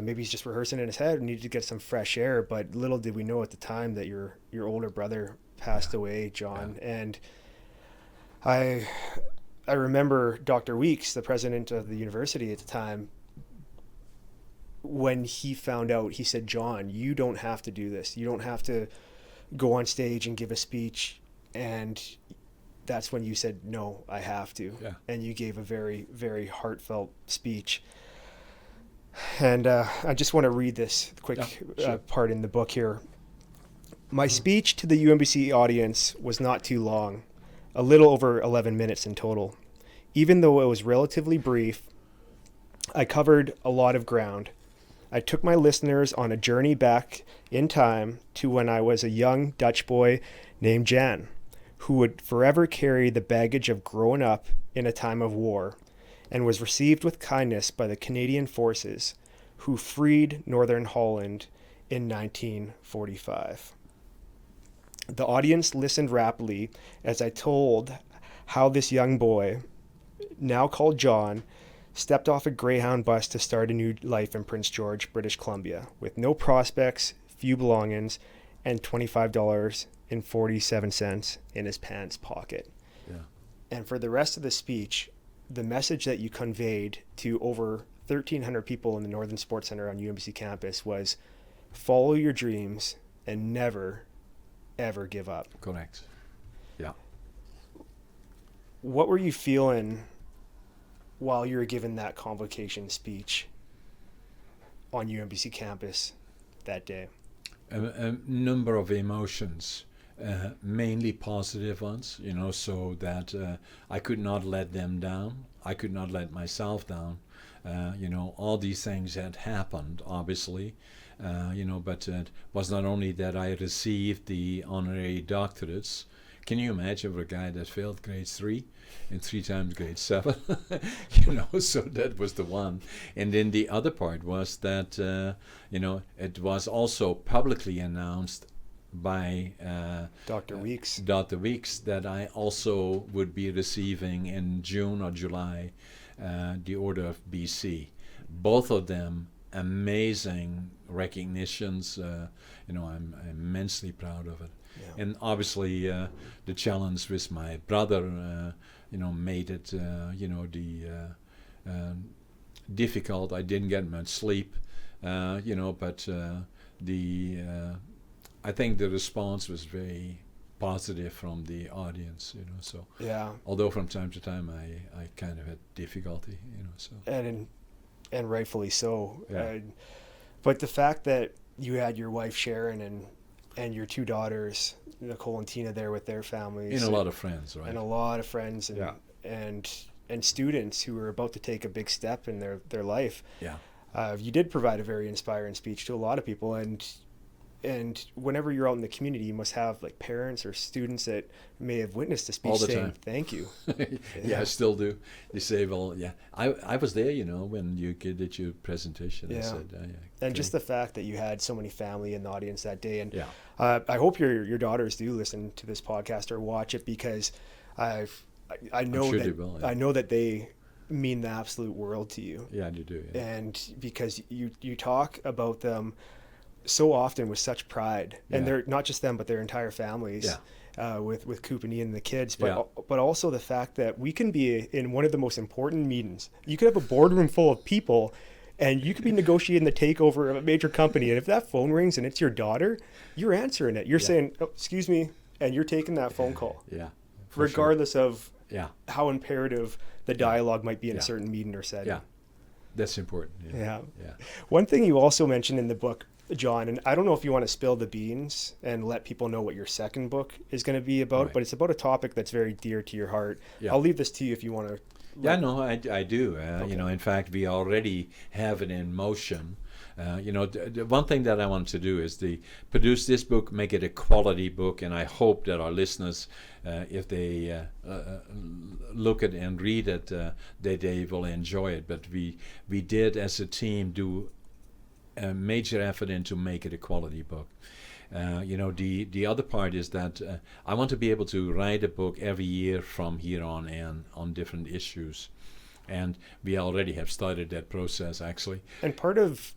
maybe he's just rehearsing in his head and needed to get some fresh air. But little did we know at the time that your older brother passed away, John. And I remember Dr. Weeks, the president of the university at the time, when he found out, he said, John, you don't have to do this. You don't have to go on stage and give a speech. And that's when you said, no, I have to. Yeah. And you gave a very, very heartfelt speech. And I just want to read this quick part in the book here. My speech to the UMBC audience was not too long, a little over 11 minutes in total. Even though it was relatively brief, I covered a lot of ground. I took my listeners on a journey back in time to when I was a young Dutch boy named Jan, who would forever carry the baggage of growing up in a time of war, and was received with kindness by the Canadian forces who freed Northern Holland in 1945. The audience listened rapidly as I told how this young boy, now called John, stepped off a Greyhound bus to start a new life in Prince George, British Columbia, with no prospects, few belongings, and $25.47 in his pants pocket. Yeah. And for the rest of the speech, the message that you conveyed to over 1,300 people in the Northern Sports Center on UMBC campus was, follow your dreams and never, ever give up. Correct. Yeah. What were you feeling while you were giving that convocation speech on UMBC campus that day? A number of emotions, mainly positive ones, so that I could not let them down. I could not let myself down. All these things had happened, obviously, but it was not only that I received the honorary doctorates. Can you imagine for a guy that failed grade 3 and 3 times grade 7? So that was the one. And then the other part was that, it was also publicly announced by Dr. Weeks. Dr. Weeks that I also would be receiving in June or July the Order of BC. Both of them amazing recognitions. I'm immensely proud of it. Yeah. And obviously the challenge with my brother, made it, difficult. I didn't get much sleep, but I think the response was very positive from the audience, so. Yeah. Although from time to time I kind of had difficulty, so. And rightfully so. Yeah. But the fact that you had your wife Sharon and your 2 daughters, Nicole and Tina, there with their families. And a lot of friends, right? And a lot of friends and students who were about to take a big step in their life. Yeah. You did provide a very inspiring speech to a lot of people, and whenever you're out in the community, you must have like parents or students that may have witnessed the speech all the saying, time. Thank you. Yeah, I still do. They say, well, yeah, I was there, when you did your presentation. Yeah. I said, and just the fact that you had so many family in the audience that day. And yeah. I hope your daughters do listen to this podcast or watch it, because I know that I know that they mean the absolute world to you. Yeah, you do. Yeah. And because you talk about them so often with such pride, and they're not just them, but their entire families. With Coop and Ian and the kids, but also the fact that we can be in one of the most important meetings. You could have a boardroom full of people, and you could be negotiating the takeover of a major company, and if that phone rings and it's your daughter, you're answering it. You're saying, oh, "Excuse me," and you're taking that phone call. Yeah. Regardless of how imperative the dialogue might be in a certain meeting or setting. Yeah, that's important. Yeah. One thing you also mentioned in the book, John, and I don't know if you want to spill the beans and let people know what your second book is going to be about, but it's about a topic that's very dear to your heart. I'll leave this to you if you want to. Yeah, no, I do. In fact, we already have it in motion. The one thing that I want to do is produce this book, make it a quality book, and I hope that our listeners, if they look at and read it, they will enjoy it. But we did, as a team, do a major effort into make it a quality book. The other part is that I want to be able to write a book every year from here on in on different issues, and we already have started that process actually. And part of,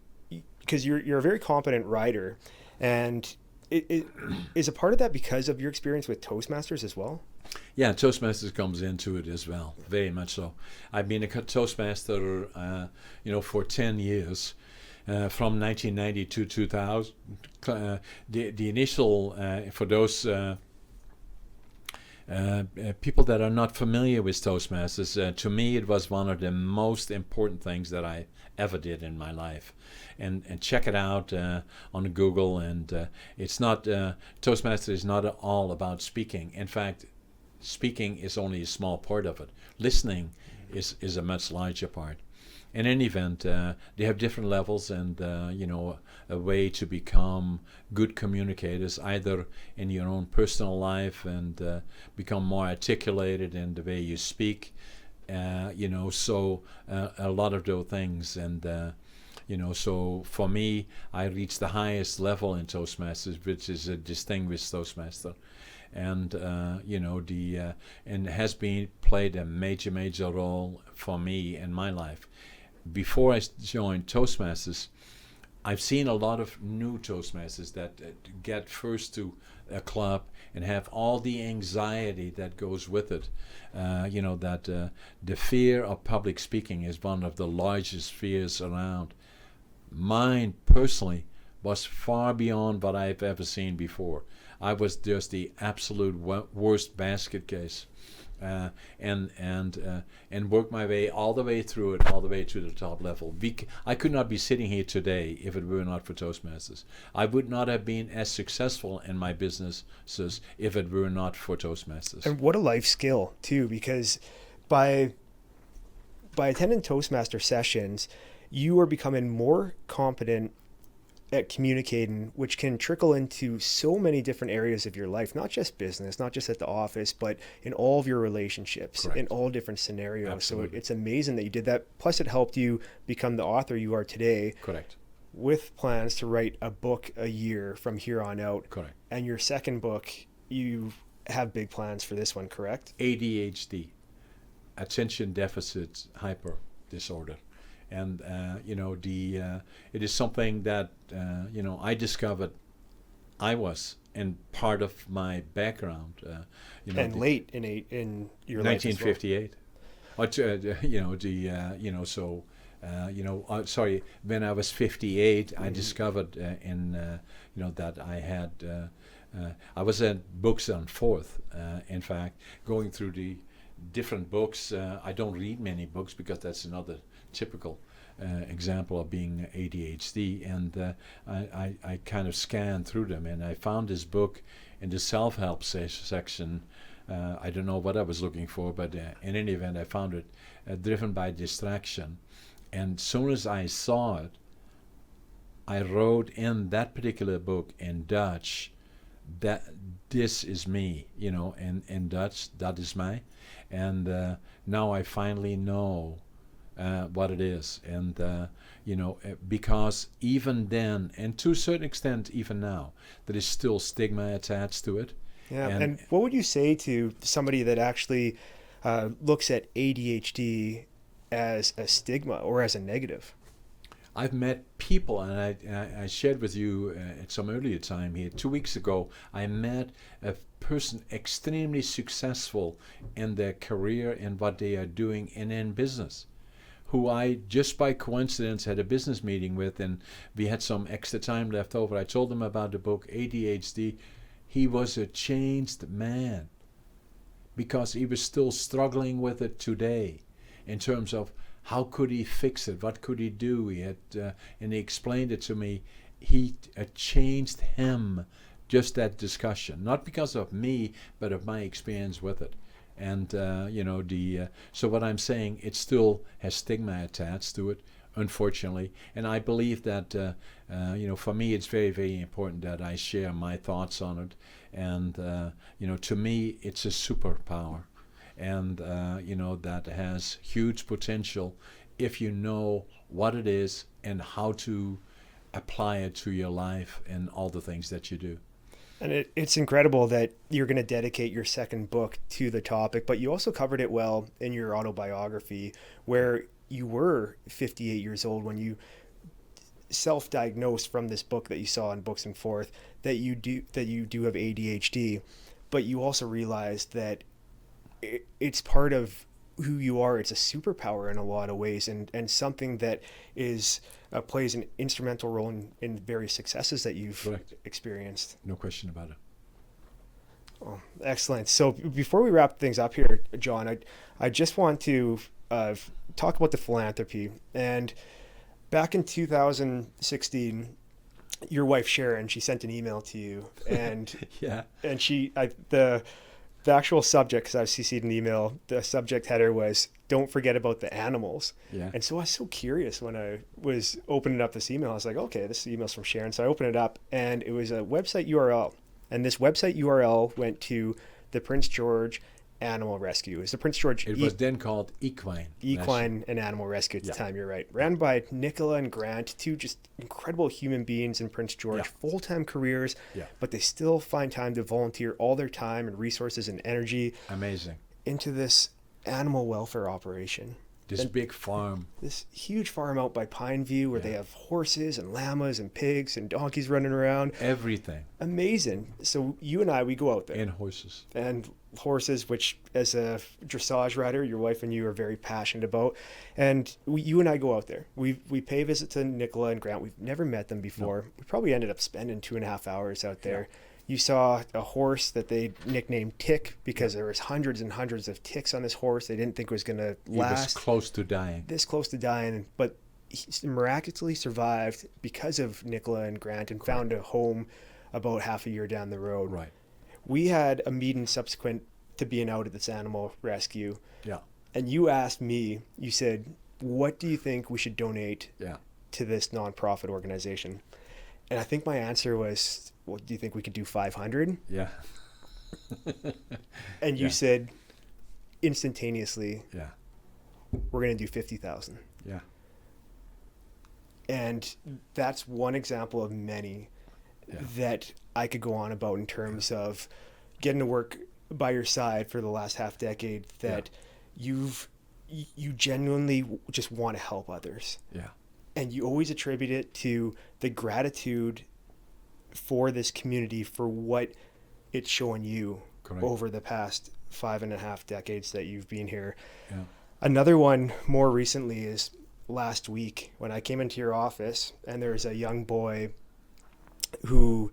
because you're a very competent writer, and it is a part of that because of your experience with Toastmasters as well. Yeah, Toastmasters comes into it as well, very much so. I've been a Toastmaster, for 10 years. From 1990 to 2000, the initial, for those people that are not familiar with Toastmasters, to me it was one of the most important things that I ever did in my life. And check it out on Google. And it's not, Toastmasters is not all about speaking. In fact, speaking is only a small part of it. Listening is a much larger part. In any event, they have different levels and, a way to become good communicators, either in your own personal life and become more articulated in the way you speak, so a lot of those things. And, so for me, I reached the highest level in Toastmasters, which is a distinguished Toastmaster. And and has played a major role for me in my life. Before I joined Toastmasters, I've seen a lot of new Toastmasters that get first to a club and have all the anxiety that goes with it. The fear of public speaking is one of the largest fears around. Mine, personally, was far beyond what I've ever seen before. I was just the absolute worst basket case. And work my way all the way through it, all the way to the top level. I could not be sitting here today if it were not for Toastmasters. I would not have been as successful in my businesses if it were not for Toastmasters. And what a life skill too, because by attending Toastmaster sessions, you are becoming more competent at communicating, which can trickle into so many different areas of your life, not just business, not just at the office, but in all of your relationships. Correct. In all different scenarios. Absolutely. So it's amazing that you did that. Plus it helped you become the author you are today. Correct. With plans to write a book a year from here on out. Correct. And your second book, you have big plans for this one, correct? ADHD, Attention Deficit Hyper Disorder. And, it is something that, I discovered I was in part of my background. And late in your life 1958. When I was 58, I discovered that I had, I was at Books on Fourth, in fact, going through the different books. I don't read many books because that's another typical example of being ADHD, and I kind of scanned through them, and I found this book in the self-help section. I don't know what I was looking for, but in any event, I found it driven by distraction. And as soon as I saw it, I wrote in that particular book in Dutch that this is me, in Dutch, dat is mij. And now I finally know what it is, and because even then, and to a certain extent even now, there is still stigma attached to it. Yeah. And what would you say to somebody that actually looks at ADHD as a stigma or as a negative? I've met people, and I shared with you at some earlier time here, 2 weeks ago, I met a person extremely successful in their career and what they are doing and in business, who I just by coincidence had a business meeting with, and we had some extra time left over. I told them about the book ADHD. He was a changed man because he was still struggling with it today in terms of how could he fix it? What could he do? He had, and he explained it to me. He changed him, just that discussion, not because of me, but of my experience with it. And so what I'm saying, it still has stigma attached to it, unfortunately. And I believe that for me, it's very, very important that I share my thoughts on it. And to me, it's a superpower. And that has huge potential if you know what it is and how to apply it to your life and all the things that you do. And it's incredible that you're going to dedicate your second book to the topic, but you also covered it well in your autobiography, where you were 58 years old when you self-diagnosed from this book that you saw in Books and Forth that you do have ADHD, but you also realized that it's part of who you are. It's a superpower in a lot of ways, and something that is plays an instrumental role in various successes that you've Correct. experienced. No question about it. Oh, excellent. So before we wrap things up here, John, I just want to talk about the philanthropy. And back in 2016, your wife Sharon, she sent an email to you, and Yeah. and the actual subject, because I was CC'd an email, the subject header was, "Don't forget about the animals." Yeah. And so I was so curious when I was opening up this email. I was like, okay, this email's from Sharon. So I opened it up, and it was a website URL. And this website URL went to the Prince George Animal Rescue. It was the Prince George It was then called Equine and Animal Rescue at the Yeah. time, you're right. Ran by Nicola and Grant, two just incredible human beings in Prince George, Yeah. full-time careers, Yeah. but they still find time to volunteer all their time and resources and energy Amazing. into this animal welfare operation. This And big farm. this huge farm out by Pineview where Yeah. they have horses and llamas and pigs and donkeys running around. Everything. Amazing. So you and I, we go out there. And horses. And horses, which as a dressage rider, your wife and you are very passionate about. And you and I go out there. We pay a visit to Nicola and Grant. We've never met them before. No. We probably ended up spending 2.5 hours out there. Yeah. You saw a horse that they nicknamed Tick because there was hundreds and hundreds of ticks on this horse. They didn't think it was going to last. He was close to dying. This close to dying, but he miraculously survived because of Nicola and Grant and found a home about half a year down the road. Right. We had a meeting subsequent to being out at this animal rescue. Yeah. And you asked me, you said, what do you think we should donate Yeah. to this nonprofit organization? And I think my answer was, well, do you think we could do 500? Yeah. And you Yeah. said instantaneously, Yeah. we're going to do 50,000. Yeah. And that's one example of many Yeah. that I could go on about in terms of getting to work by your side for the last half decade, that you genuinely just want to help others. Yeah. And you always attribute it to the gratitude for this community for what it's showing you Correct. over the past 5.5 decades that you've been here. Yeah. Another one more recently is last week when I came into your office, and there's a young boy who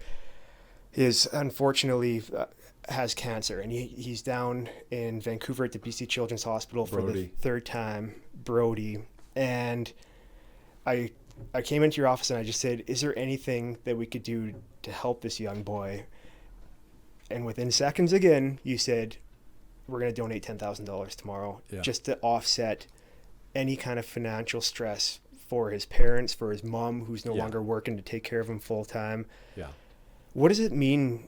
is unfortunately has cancer, and he's down in Vancouver at the BC Children's Hospital for the third time, Brody. And I came into your office and I just said, is there anything that we could do to help this young boy? And within seconds again, you said, we're going to donate $10,000 tomorrow, just to offset any kind of financial stress for his parents, for his mom, who's no longer working to take care of him full time. Yeah. What does it mean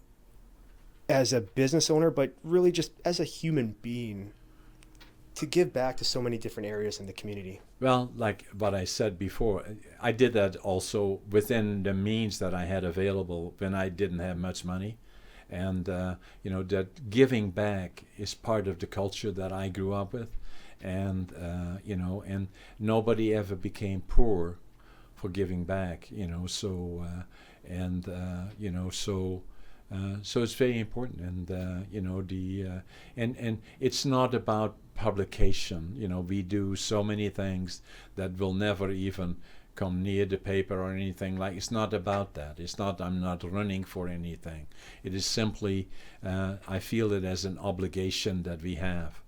as a business owner, but really just as a human being, to give back to so many different areas in the community? Well, like what I said before, I did that also within the means that I had available when I didn't have much money. And, that giving back is part of the culture that I grew up with. and and nobody ever became poor for giving back. So so it's very important, and and it's not about publication. We do so many things that will never even come near the paper or anything like. It's not about that. It's not. I'm not running for anything. It is simply I feel it as an obligation that we have.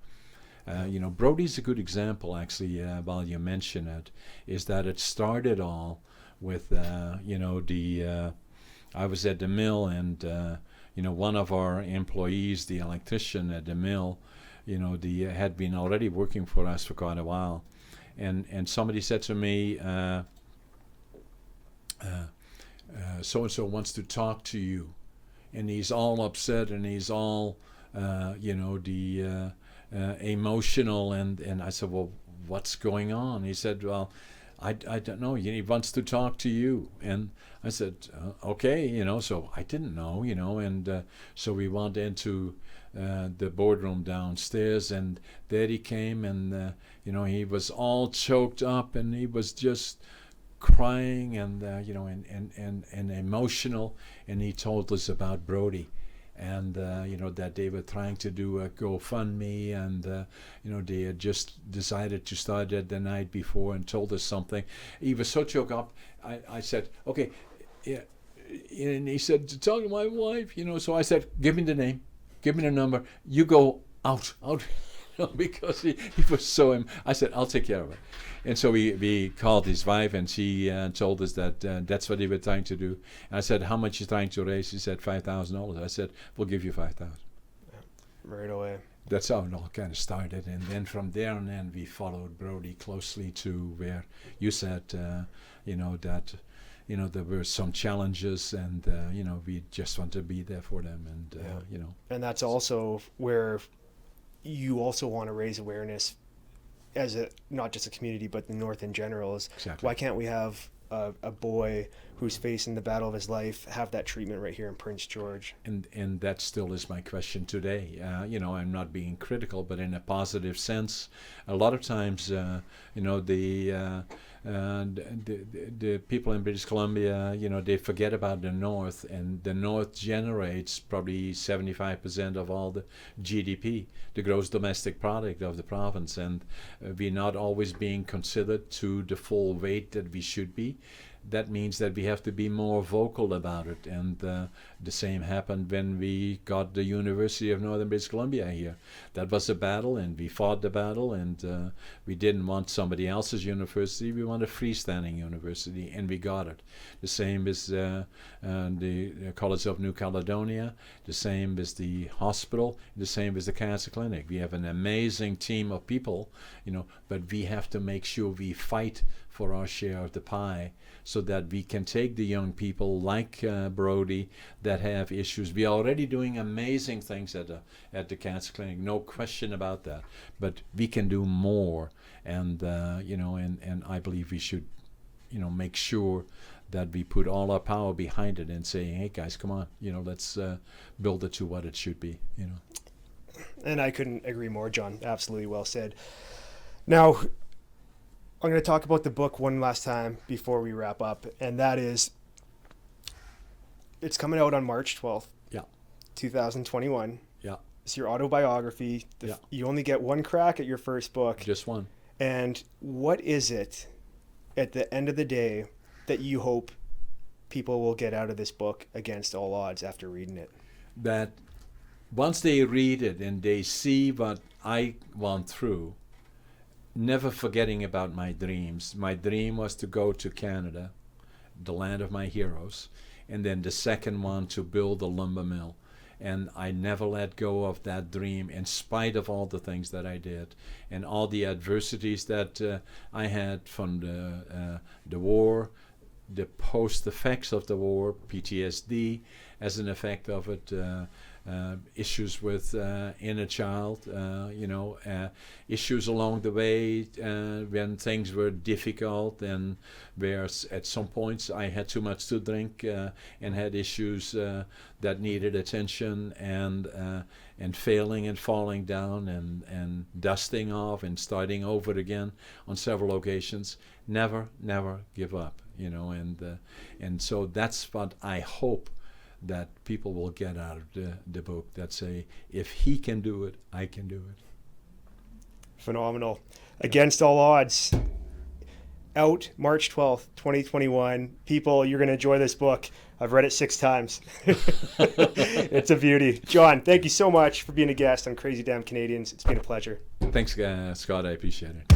Brody's a good example, actually. While you mention it, is that it started all with I was at the mill, and one of our employees, the electrician at the mill, had been already working for us for quite a while, and somebody said to me, so and so wants to talk to you, and he's all upset, and he's all emotional, and I said, well, what's going on? He said, well, I don't know. He wants to talk to you. And I said, okay, so I didn't know, and so we went into the boardroom downstairs, and there he came, and he was all choked up, and he was just crying, and and emotional, and he told us about Brody. And that they were trying to do a GoFundMe, and they had just decided to start it the night before, and told us something. He was so choked up. I said, okay, yeah, and he said, to talk to my wife, So I said, give me the name, give me the number. You go out, because he was so. I said, I'll take care of it. And so we called his wife, and she told us that that's what they were trying to do. And I said, how much you trying to raise? She said, $5,000. I said, we'll give you $5,000. Right away. That's how it all kind of started. And then from there on in, we followed Brody closely to where you said, that there were some challenges, and we just want to be there for them, and And that's also where you also want to raise awareness as not just a community, but the North in general. Is exactly. Why can't we have a boy who's facing the battle of his life have that treatment right here in Prince George? And that still is my question today. I'm not being critical, but in a positive sense. A lot of times, the people in British Columbia, they forget about the North, and the North generates probably 75% of all the GDP, the gross domestic product of the province, and we're not always being considered to the full weight that we should be. That means that we have to be more vocal about it, and the same happened when we got the University of Northern British Columbia here. That was a battle, and we fought the battle, and we didn't want somebody else's university. We wanted a freestanding university, and we got it. The same is the College of New Caledonia, the same is the hospital, the same is the Cancer Clinic. We have an amazing team of people, but we have to make sure we fight for our share of the pie, so that we can take the young people like Brody that have issues. We are already doing amazing things at the Cancer Clinic, no question about that. But we can do more, and and I believe we should, make sure that we put all our power behind it and say, hey guys, come on, let's build it to what it should be. And I couldn't agree more, John. Absolutely well said. Now, I'm going to talk about the book one last time before we wrap up, and that is, it's coming out on March 12th, 2021. Yeah. It's your autobiography. You only get one crack at your first book. Just one. And what is it, at the end of the day, that you hope people will get out of this book against all odds after reading it? That once they read it and they see what I went through, never forgetting about my dreams. My dream was to go to Canada, the land of my heroes, and then the second one to build a lumber mill. And I never let go of that dream in spite of all the things that I did and all the adversities that I had from the war, the post effects of the war, PTSD as an effect of it, issues with inner child, issues along the way when things were difficult, and where at some points I had too much to drink and had issues that needed attention, and failing and falling down and dusting off and starting over again on several occasions. Never give up, and so that's what I hope that people will get out of the book, that say, if he can do it, I can do it. Phenomenal. Against All Odds, out March 12th, 2021. People, you're going to enjoy this book. I've read it 6 times. It's a beauty. John, thank you so much for being a guest on Crazy Damn Canadians. It's been a pleasure. Thanks, Scott. I appreciate it.